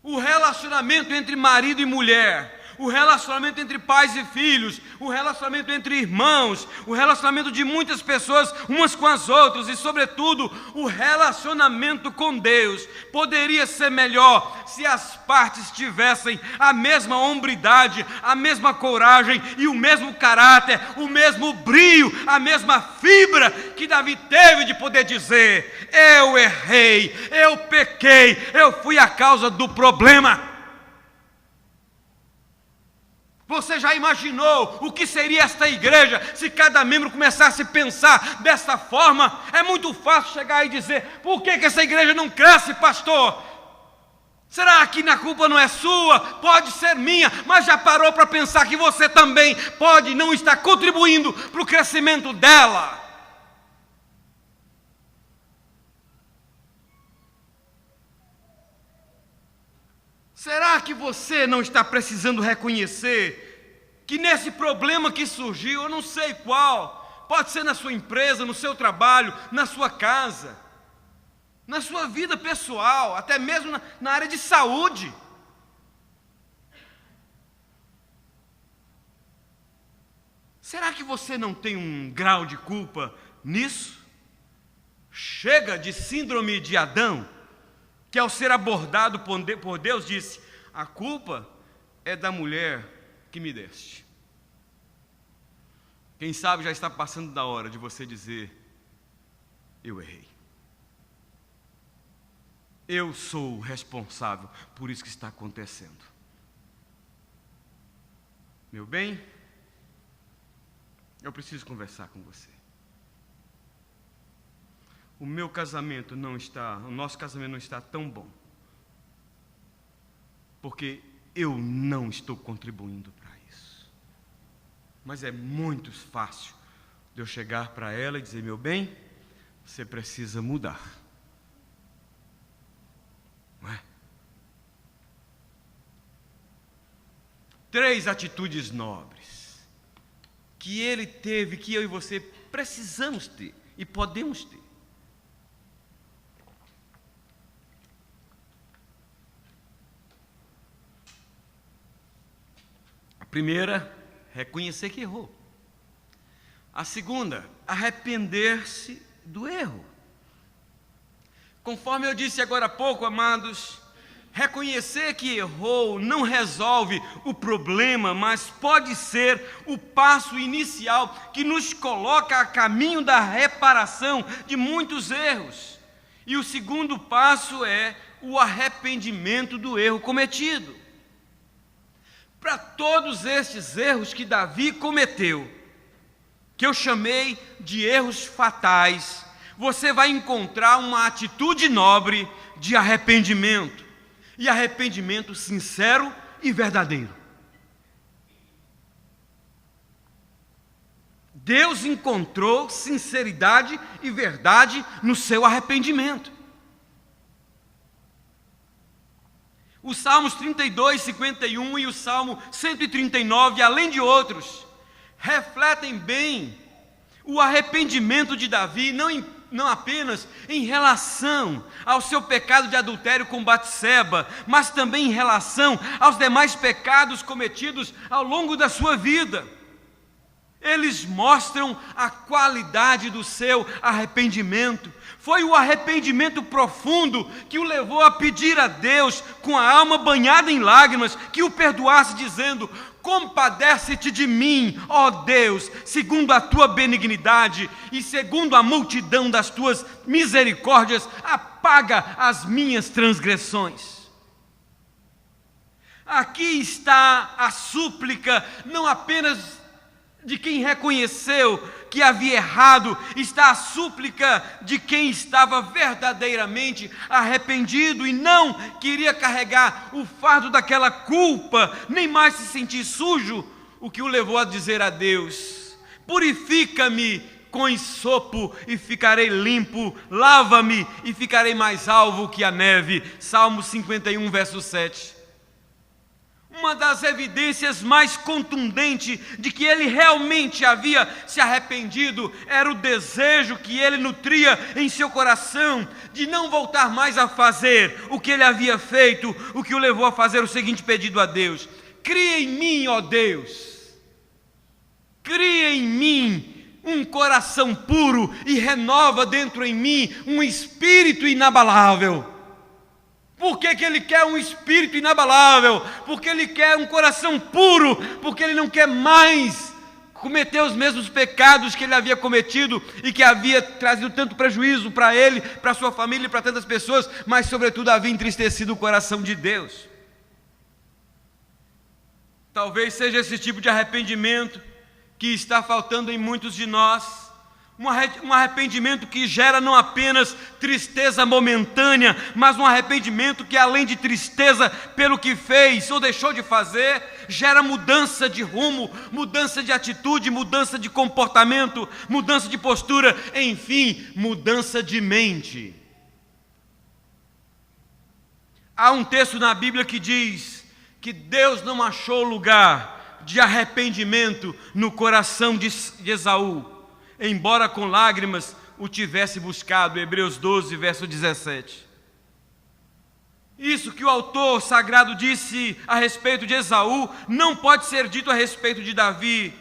O relacionamento entre marido e mulher, o relacionamento entre pais e filhos, o relacionamento entre irmãos, o relacionamento de muitas pessoas umas com as outras e, sobretudo, o relacionamento com Deus poderia ser melhor se as partes tivessem a mesma hombridade, a mesma coragem e o mesmo caráter, o mesmo brio, a mesma fibra que Davi teve de poder dizer: eu errei, eu pequei, eu fui a causa do problema. Você já imaginou o que seria esta igreja se cada membro começasse a pensar dessa forma? É muito fácil chegar e dizer: por que essa igreja não cresce, pastor? Será que a culpa não é sua? Pode ser minha, mas já parou para pensar que você também pode não estar contribuindo para o crescimento dela? Será que você não está precisando reconhecer que nesse problema que surgiu, eu não sei qual, pode ser na sua empresa, no seu trabalho, na sua casa, na sua vida pessoal, até mesmo na área de saúde? Será que você não tem um grau de culpa nisso? Chega de síndrome de Adão, que ao ser abordado por Deus disse: a culpa é da mulher que me deste. Quem sabe já está passando da hora de você dizer: eu errei. Eu sou o responsável por isso que está acontecendo. Meu bem, eu preciso conversar com você. O nosso casamento não está tão bom, porque eu não estou contribuindo para isso. Mas é muito fácil de eu chegar para ela e dizer: meu bem, você precisa mudar. Não é? 3 atitudes nobres que ele teve, que eu e você precisamos ter e podemos ter. Primeira, reconhecer que errou. A segunda, arrepender-se do erro. Conforme eu disse agora há pouco, amados, reconhecer que errou não resolve o problema, mas pode ser o passo inicial que nos coloca a caminho da reparação de muitos erros. E o segundo passo é o arrependimento do erro cometido. Para todos estes erros que Davi cometeu, que eu chamei de erros fatais, você vai encontrar uma atitude nobre de arrependimento, e arrependimento sincero e verdadeiro. Deus encontrou sinceridade e verdade no seu arrependimento. Os Salmos 32, 51 e o Salmo 139, além de outros, refletem bem o arrependimento de Davi, não apenas em relação ao seu pecado de adultério com Batseba, mas também em relação aos demais pecados cometidos ao longo da sua vida. Eles mostram a qualidade do seu arrependimento. Foi o arrependimento profundo que o levou a pedir a Deus, com a alma banhada em lágrimas, que o perdoasse, dizendo: compadece-te de mim, ó Deus, segundo a tua benignidade e segundo a multidão das tuas misericórdias, apaga as minhas transgressões. Aqui está a súplica, não apenas de quem reconheceu que havia errado, está a súplica de quem estava verdadeiramente arrependido e não queria carregar o fardo daquela culpa, nem mais se sentir sujo, o que o levou a dizer a Deus: purifica-me com esopo e ficarei limpo, lava-me e ficarei mais alvo que a neve. Salmo 51, verso 7. Uma das evidências mais contundentes de que ele realmente havia se arrependido era o desejo que ele nutria em seu coração de não voltar mais a fazer o que ele havia feito, o que o levou a fazer o seguinte pedido a Deus: cria em mim, ó Deus, cria em mim um coração puro e renova dentro em mim um espírito inabalável. Por que ele quer um espírito inabalável? Porque ele quer um coração puro, porque ele não quer mais cometer os mesmos pecados que ele havia cometido e que havia trazido tanto prejuízo para ele, para sua família e para tantas pessoas, mas sobretudo havia entristecido o coração de Deus. Talvez seja esse tipo de arrependimento que está faltando em muitos de nós. Um arrependimento que gera não apenas tristeza momentânea, mas um arrependimento que, além de tristeza pelo que fez ou deixou de fazer, gera mudança de rumo, mudança de atitude, mudança de comportamento, mudança de postura, enfim, mudança de mente. Há um texto na Bíblia que diz que Deus não achou lugar de arrependimento no coração de Esaú, embora com lágrimas o tivesse buscado. Hebreus 12, verso 17. Isso que o autor sagrado disse a respeito de Esaú não pode ser dito a respeito de Davi,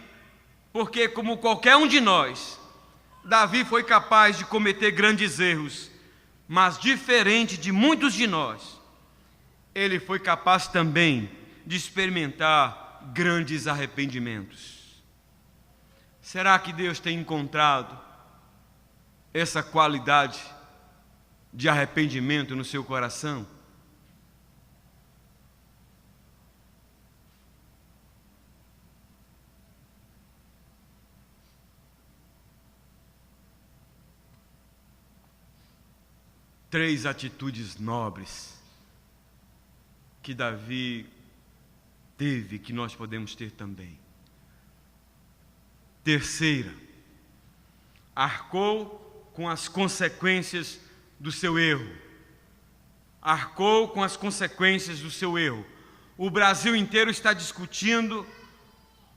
porque, como qualquer um de nós, Davi foi capaz de cometer grandes erros, mas, diferente de muitos de nós, ele foi capaz também de experimentar grandes arrependimentos. Será que Deus tem encontrado essa qualidade de arrependimento no seu coração? Três atitudes nobres que Davi teve, que nós podemos ter também. Terceira, arcou com as consequências do seu erro. Arcou com as consequências do seu erro. O Brasil inteiro está discutindo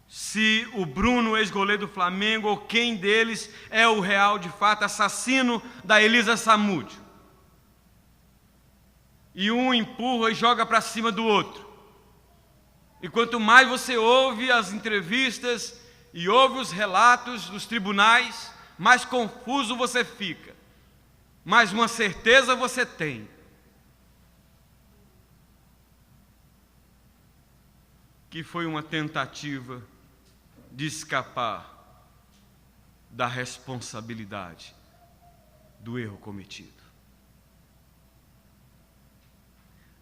se o Bruno, ex-goleiro do Flamengo, ou quem deles é o real, de fato, assassino da Elisa Samúdio. E um empurra e joga para cima do outro. E quanto mais você ouve as entrevistas e ouve os relatos dos tribunais, mais confuso você fica. Mas uma certeza você tem: que foi uma tentativa de escapar da responsabilidade do erro cometido.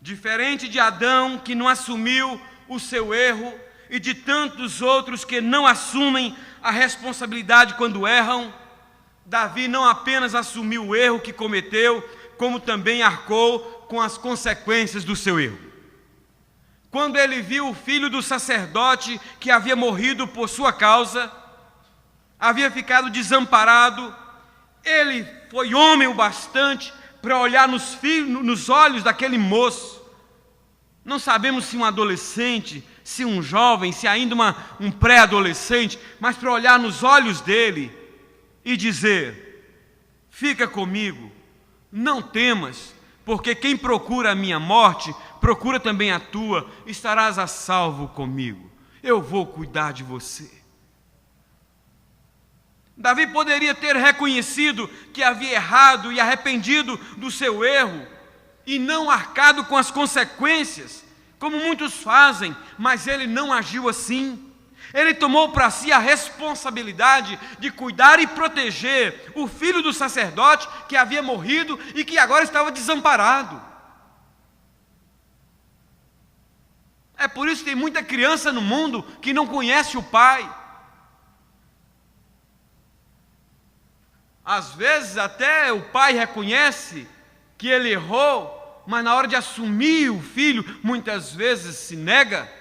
Diferente de Adão, que não assumiu o seu erro, e de tantos outros que não assumem a responsabilidade quando erram, Davi não apenas assumiu o erro que cometeu, como também arcou com as consequências do seu erro. Quando ele viu o filho do sacerdote que havia morrido por sua causa, havia ficado desamparado, ele foi homem o bastante para olhar nos olhos daquele moço. Não sabemos se um adolescente, se um jovem, se ainda um pré-adolescente, mas para olhar nos olhos dele e dizer: fica comigo, não temas, porque quem procura a minha morte, procura também a tua, estarás a salvo comigo, eu vou cuidar de você. Davi poderia ter reconhecido que havia errado e arrependido do seu erro, e não arcado com as consequências, como muitos fazem, mas ele não agiu assim. Ele tomou para si a responsabilidade de cuidar e proteger o filho do sacerdote que havia morrido e que agora estava desamparado. É por isso que tem muita criança no mundo que não conhece o pai, Às vezes até o pai reconhece que ele errou, mas na hora de assumir o filho, muitas vezes se nega.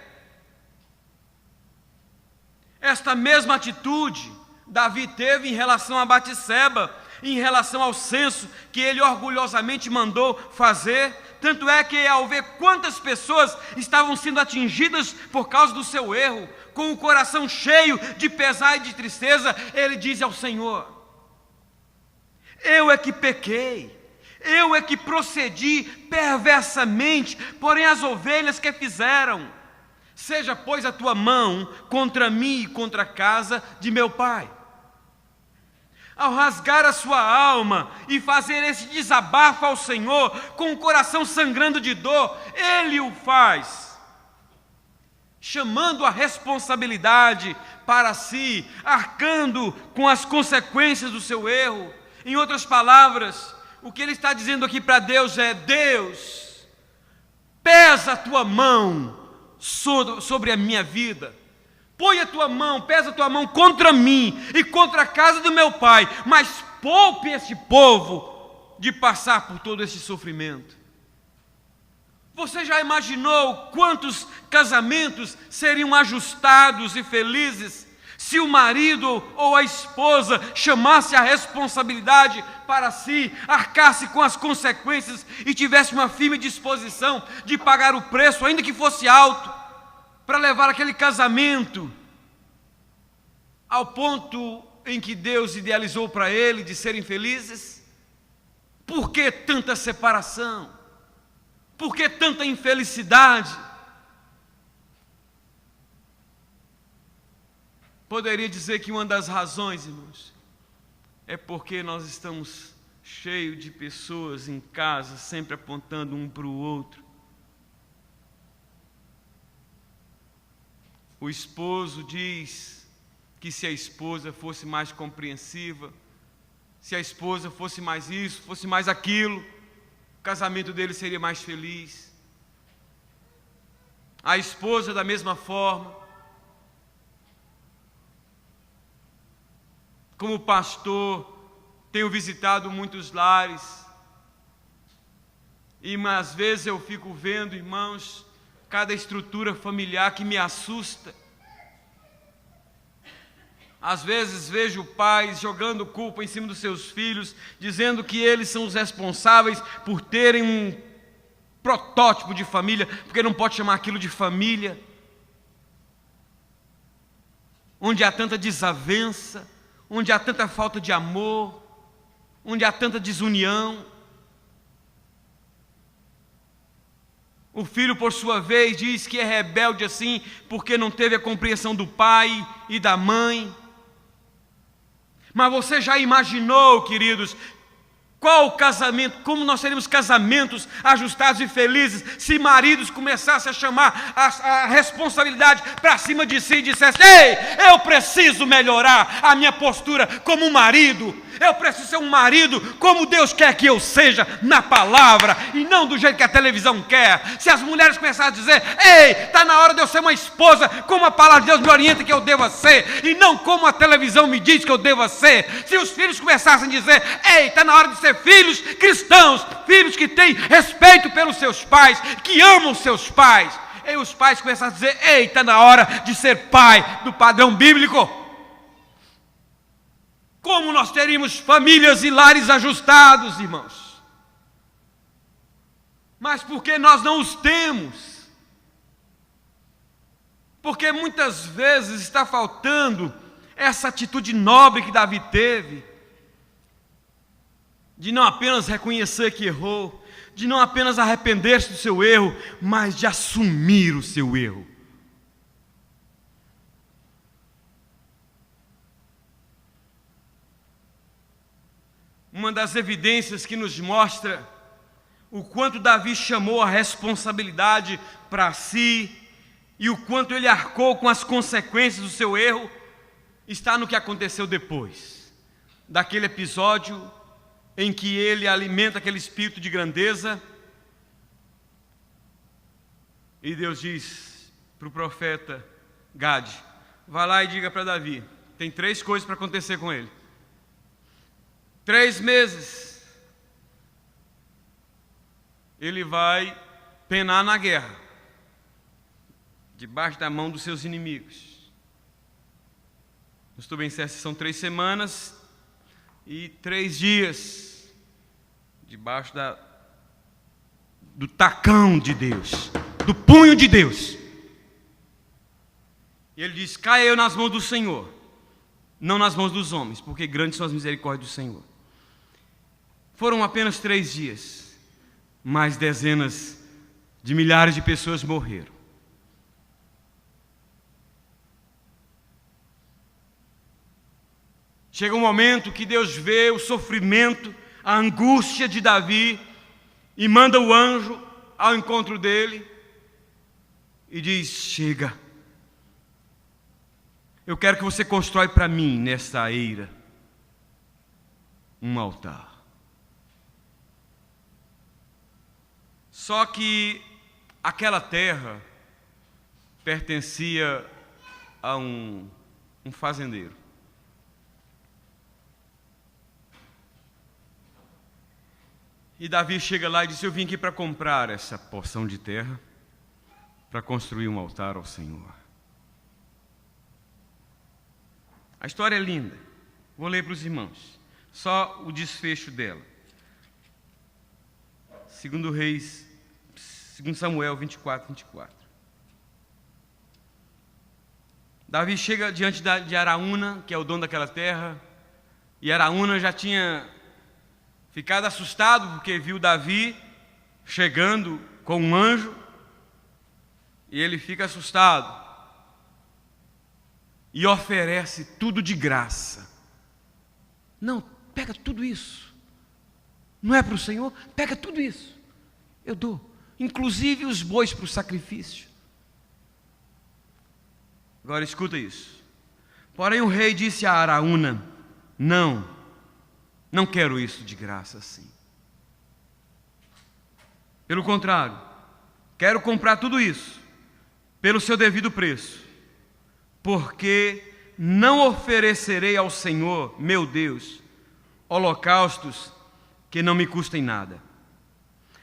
Esta mesma atitude Davi teve em relação a Batseba, em relação ao censo que ele orgulhosamente mandou fazer. Tanto é que, ao ver quantas pessoas estavam sendo atingidas por causa do seu erro, com o coração cheio de pesar e de tristeza, ele diz ao Senhor: eu é que pequei, eu é que procedi perversamente, porém as ovelhas que fizeram. Seja, pois, a tua mão contra mim e contra a casa de meu pai. Ao rasgar a sua alma e fazer esse desabafo ao Senhor, com o coração sangrando de dor, ele o faz, chamando a responsabilidade para si, arcando com as consequências do seu erro. Em outras palavras, o que ele está dizendo aqui para Deus é: Deus, pesa a tua mão sobre a minha vida, põe a tua mão, pesa a tua mão contra mim e contra a casa do meu pai, mas poupe este povo de passar por todo esse sofrimento. Você já imaginou quantos casamentos seriam ajustados e felizes se o marido ou a esposa chamasse a responsabilidade para si, arcasse com as consequências e tivesse uma firme disposição de pagar o preço, ainda que fosse alto, para levar aquele casamento ao ponto em que Deus idealizou para ele de serem felizes? Por que tanta separação? Por que tanta infelicidade? Poderia dizer que uma das razões, irmãos, é porque nós estamos cheios de pessoas em casa, sempre apontando um para o outro. O esposo diz que se a esposa fosse mais compreensiva, se a esposa fosse mais isso, fosse mais aquilo, o casamento dele seria mais feliz. A esposa da mesma forma. Como pastor, tenho visitado muitos lares e às vezes eu fico vendo, irmãos, cada estrutura familiar que me assusta. Às vezes vejo pais jogando culpa em cima dos seus filhos, dizendo que eles são os responsáveis por terem um protótipo de família, porque não pode chamar aquilo de família, onde há tanta desavença, onde há tanta falta de amor, onde há tanta desunião. O filho, por sua vez, diz que é rebelde assim, porque não teve a compreensão do pai e da mãe. Mas você já imaginou, queridos, qual o casamento, como nós teríamos casamentos ajustados e felizes, se maridos começassem a chamar a responsabilidade para cima de si e dissessem: ei, eu preciso melhorar a minha postura como marido, eu preciso ser um marido como Deus quer que eu seja na palavra, e não do jeito que a televisão quer. Se as mulheres começarem a dizer: ei, está na hora de eu ser uma esposa como a palavra de Deus me orienta que eu deva ser, e não como a televisão me diz que eu deva ser. Se os filhos começassem a dizer: ei, está na hora de ser filhos cristãos, filhos que têm respeito pelos seus pais, que amam seus pais, e os pais começassem a dizer: ei, está na hora de ser pai do padrão bíblico. Como nós teríamos famílias e lares ajustados, irmãos? Mas porque nós não os temos? Porque muitas vezes está faltando essa atitude nobre que Davi teve, de não apenas reconhecer que errou, de não apenas arrepender-se do seu erro, mas de assumir o seu erro. Uma das evidências que nos mostra o quanto Davi chamou a responsabilidade para si e o quanto ele arcou com as consequências do seu erro, está no que aconteceu depois daquele episódio em que ele alimenta aquele espírito de grandeza, e Deus diz para o profeta Gade: vai lá e diga para Davi, tem 3 coisas para acontecer com ele. 3 meses, ele vai penar na guerra, debaixo da mão dos seus inimigos. Não estou bem certo se são 3 semanas e 3 dias, debaixo do tacão de Deus, do punho de Deus. E ele diz: caia eu nas mãos do Senhor, não nas mãos dos homens, porque grandes são as misericórdias do Senhor. Foram apenas 3 dias, mas dezenas de milhares de pessoas morreram. Chega um momento que Deus vê o sofrimento, a angústia de Davi e manda o anjo ao encontro dele e diz: chega, eu quero que você constrói para mim nesta eira um altar. Só que aquela terra pertencia a um fazendeiro. E Davi chega lá e diz: eu vim aqui para comprar essa porção de terra para construir um altar ao Senhor. A história é linda. Vou ler para os irmãos só o desfecho dela. 2 Samuel 24. Davi chega diante de Araúna, que é o dono daquela terra, e Araúna já tinha ficado assustado porque viu Davi chegando com um anjo, e ele fica assustado e oferece tudo de graça. Não, pega tudo isso, não é para o Senhor? Pega tudo isso, eu dou, inclusive os bois para o sacrifício. Agora escuta isso. Porém o rei disse a Araúna: não quero isso de graça assim. Pelo contrário, quero comprar tudo isso pelo seu devido preço, porque não oferecerei ao Senhor, meu Deus, holocaustos que não me custem nada.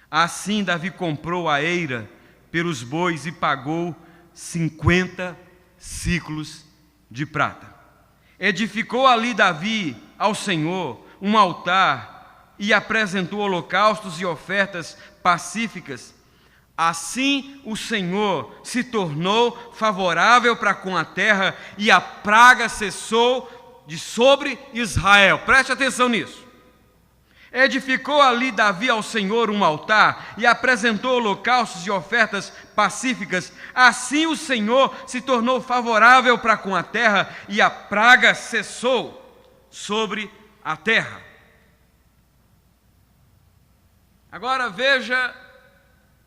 Assim Davi comprou a eira pelos bois e pagou 50 siclos de prata. Edificou ali Davi ao Senhor um altar e apresentou holocaustos e ofertas pacíficas. Assim o Senhor se tornou favorável para com a terra e a praga cessou de sobre Israel. Preste atenção nisso. Edificou ali Davi ao Senhor um altar e apresentou holocaustos e ofertas pacíficas. Assim o Senhor se tornou favorável para com a terra e a praga cessou sobre a terra. Agora veja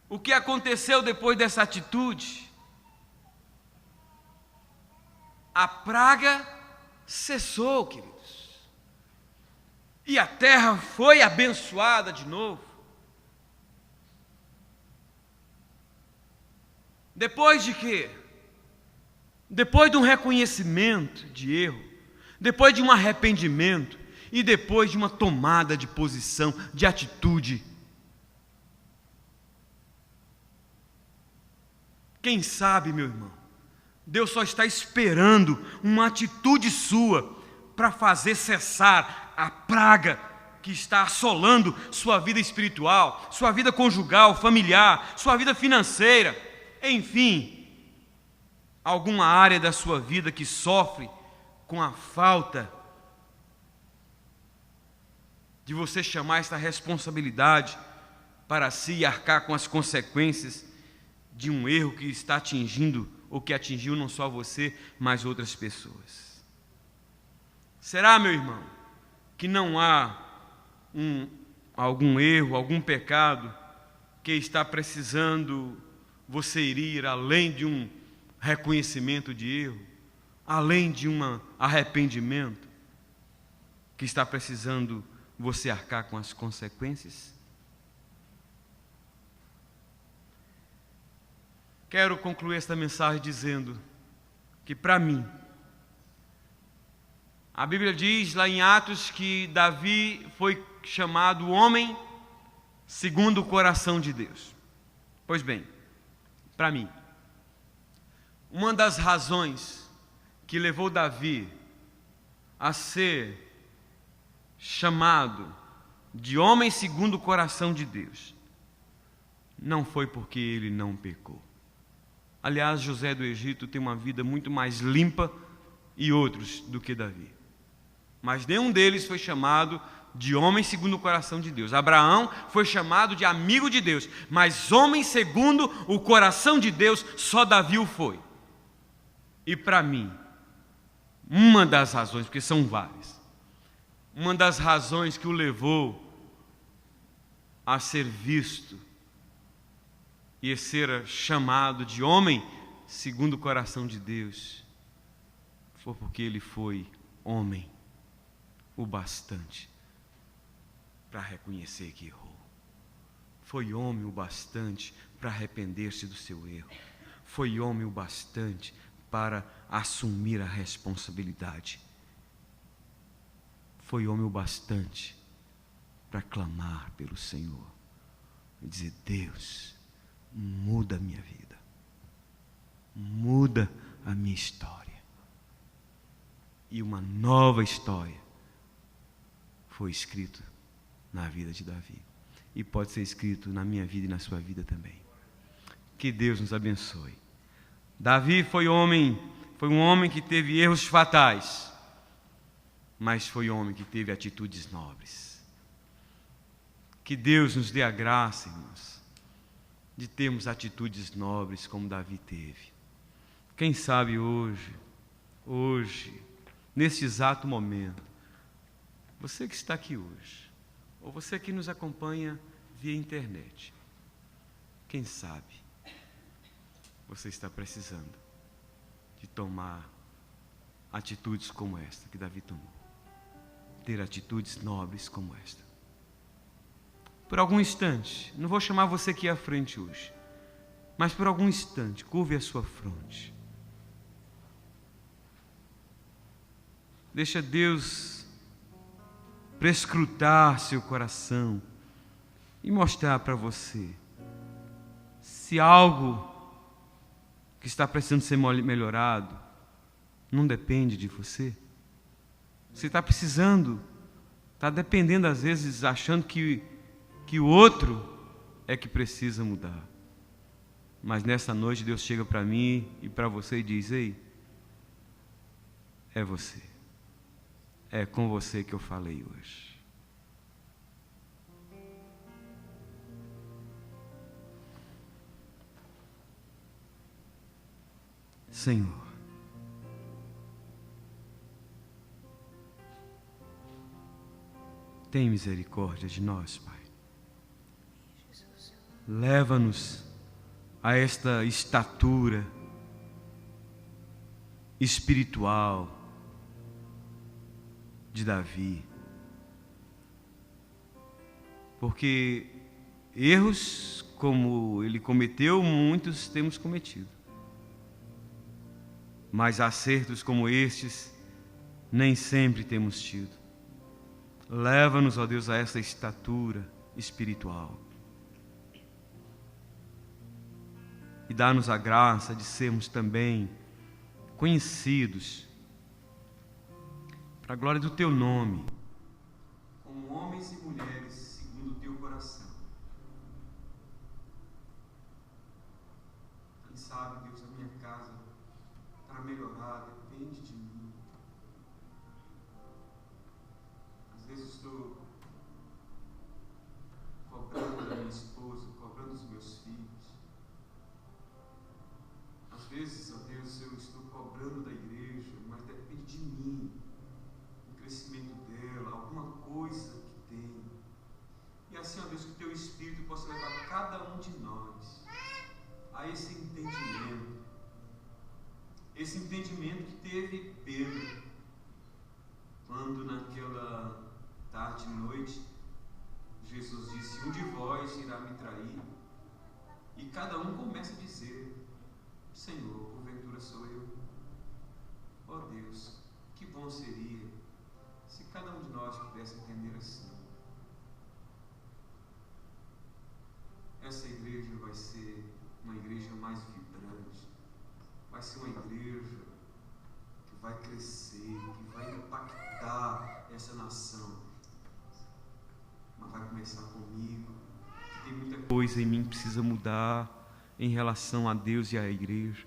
o que aconteceu depois dessa atitude. A praga cessou, queridos. E a terra foi abençoada de novo. Depois de quê? Depois de um reconhecimento de erro, depois de um arrependimento e depois de uma tomada de posição, de atitude. Quem sabe, meu irmão, Deus só está esperando uma atitude sua para fazer cessar a praga que está assolando sua vida espiritual, sua vida conjugal, familiar, sua vida financeira, enfim, alguma área da sua vida que sofre com a falta de você chamar essa responsabilidade para si e arcar com as consequências de um erro que está atingindo ou que atingiu não só você, mas outras pessoas. Será, meu irmão, que não há algum erro, algum pecado que está precisando você ir além de um reconhecimento de erro, além de um arrependimento, que está precisando você arcar com as consequências? Quero concluir esta mensagem dizendo que, para mim, A Bíblia diz lá em Atos que Davi foi chamado homem segundo o coração de Deus. Pois bem, para mim, uma das razões que levou Davi a ser chamado de homem segundo o coração de Deus não foi porque ele não pecou. Aliás, José do Egito tem uma vida muito mais limpa e outros do que Davi. Mas nenhum deles foi chamado de homem segundo o coração de Deus. Abraão foi chamado de amigo de Deus, mas homem segundo o coração de Deus, só Davi o foi. E para mim, uma das razões, porque são várias, uma das razões que o levou a ser visto e a ser chamado de homem segundo o coração de Deus, foi porque ele foi homem o bastante para reconhecer que errou. Foi homem o bastante para arrepender-se do seu erro. Foi homem o bastante para assumir a responsabilidade. Foi homem o bastante para clamar pelo Senhor e dizer: Deus, muda a minha vida, muda a minha história. E uma nova história foi escrito na vida de Davi, e pode ser escrito na minha vida e na sua vida também. Que Deus nos abençoe. Davi foi um homem que teve erros fatais, mas foi um homem que teve atitudes nobres. Que Deus nos dê a graça, irmãos, de termos atitudes nobres como Davi teve. Quem sabe hoje, nesse exato momento, você que está aqui hoje, ou você que nos acompanha via internet, quem sabe você está precisando de tomar atitudes como esta que Davi tomou, ter atitudes nobres como esta. Por algum instante, não vou chamar você aqui à frente hoje, mas por algum instante, curve a sua fronte. Deixa Deus prescrutar seu coração e mostrar para você se algo que está precisando ser melhorado não depende de você. Você está precisando, está dependendo às vezes, achando que o outro é que precisa mudar. Mas nessa noite Deus chega para mim e para você e diz: ei, é você. É com você que eu falei hoje. Senhor, tem misericórdia de nós, Pai. Leva-nos a esta estatura espiritual de Davi, porque erros como ele cometeu, muitos temos cometido, mas acertos como estes nem sempre temos tido. Leva-nos, ó Deus, a essa estatura espiritual e dá-nos a graça de sermos também conhecidos para a glória do Teu nome, como homens e mulheres segundo o Teu coração. Quem sabe, Deus, a minha casa para melhorar depende de mim. Às vezes estou cobrando da minha esposa, cobrando dos meus filhos. Às vezes, ó Deus, eu estou cobrando da igreja, mas depende de mim, o crescimento dela, alguma coisa que tem. E assim, ó Deus, que o Teu Espírito possa levar cada um de nós a esse entendimento que teve Pedro, quando naquela tarde e noite, Jesus disse: um de vós irá me trair, e cada um começa a dizer: Senhor, porventura sou eu? Ó Deus, que bom seria Se cada um de nós pudesse entender assim, essa igreja vai ser uma igreja mais vibrante, vai ser uma igreja que vai crescer, que vai impactar essa nação, mas vai começar comigo, que tem muita coisa em mim que precisa mudar em relação a Deus e à igreja.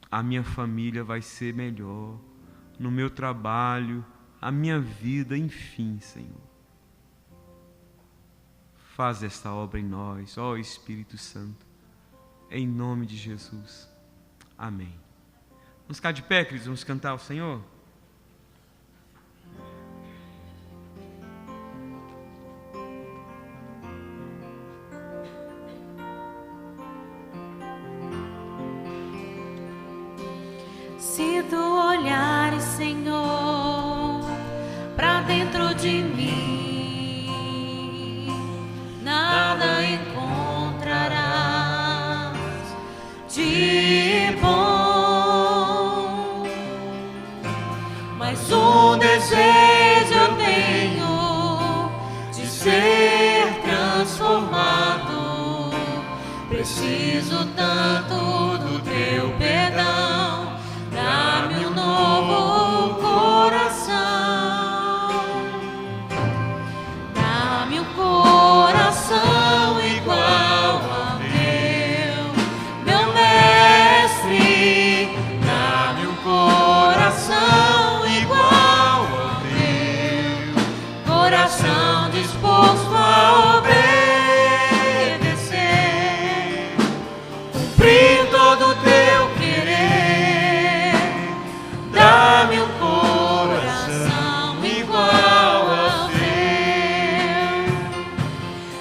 A minha família vai ser melhor, no meu trabalho, a minha vida, enfim, Senhor. Faz esta obra em nós, ó Espírito Santo, em nome de Jesus. Amém. Vamos ficar de pé, queridos, vamos cantar ao Senhor? Se tu olhares, Senhor, para dentro de mim, nada encontrarás de bom, mas um desejo eu tenho de ser transformado. Preciso tanto do teu perdão. Dá-me um novo coração, dá-me um coração igual ao meu mestre, dá-me um coração igual ao teu, coração disposto a obedecer, cumprir todo o teu querer. Dá-me um coração igual ao teu.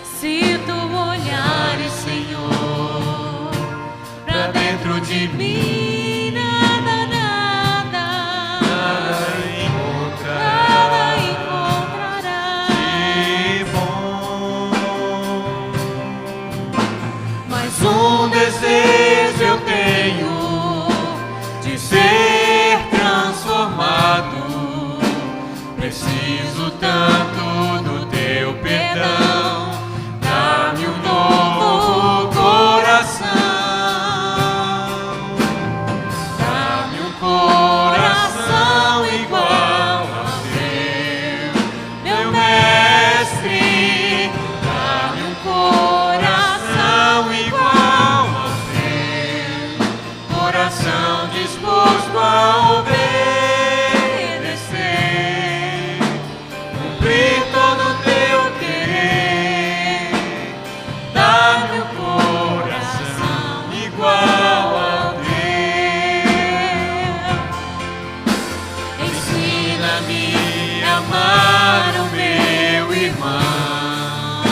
Se tu olhares, Senhor, pra dentro de mim, nada encontrarás de bom, mas um desejo eu tenho de ser transformado. Preciso tanto do teu perdão. Dá-me um novo coração, dá-me um coração igual ao teu, meu mestre. Dá-me um coração igual ao teu, coração disposto a obedecer, cumprir todo o teu querer. Dá-me um coração igual ao teu. Ensina-me a amar o meu irmão,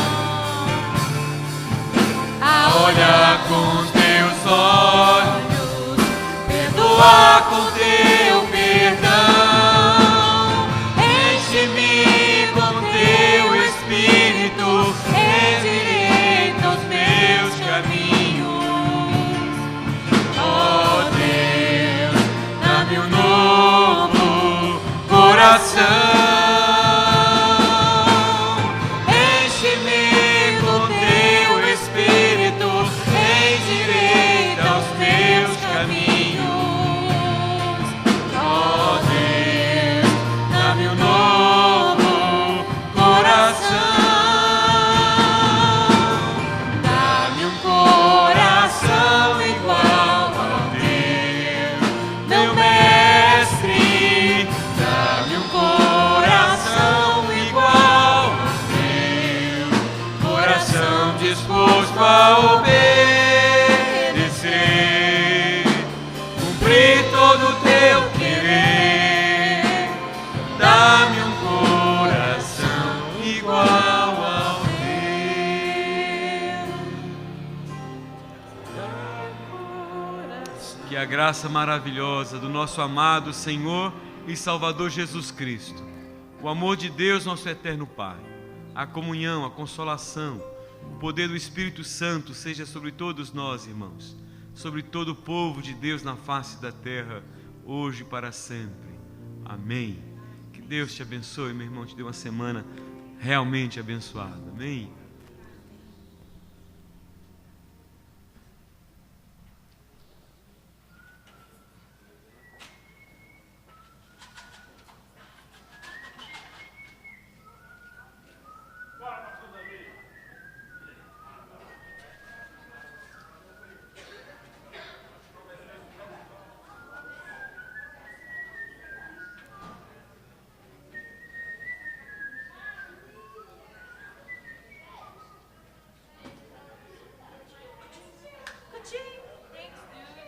a olhar com os teus olhos, perdoar com teu perdão. Enche-me com teu Espírito, endireita os meus caminhos. Ó Deus, dá-me um novo coração. Enche-me com teu Espírito, endireita os meus caminhos. Ó Deus, dá-me um novo coração. Dá-me um coração igual ao teu, meu mestre. Dá-me um coração igual ao teu, coração disposto a obedecer, cumprir todo o teu querer. Dá-me um coração igual ao teu. Que a graça maravilhosa do nosso amado Senhor e Salvador Jesus Cristo, o amor de Deus, nosso eterno Pai, a comunhão, a consolação, o poder do Espírito Santo seja sobre todos nós, irmãos, sobre todo o povo de Deus na face da terra, hoje e para sempre. Amém. Que Deus te abençoe, meu irmão, te dê uma semana realmente abençoada. Amém.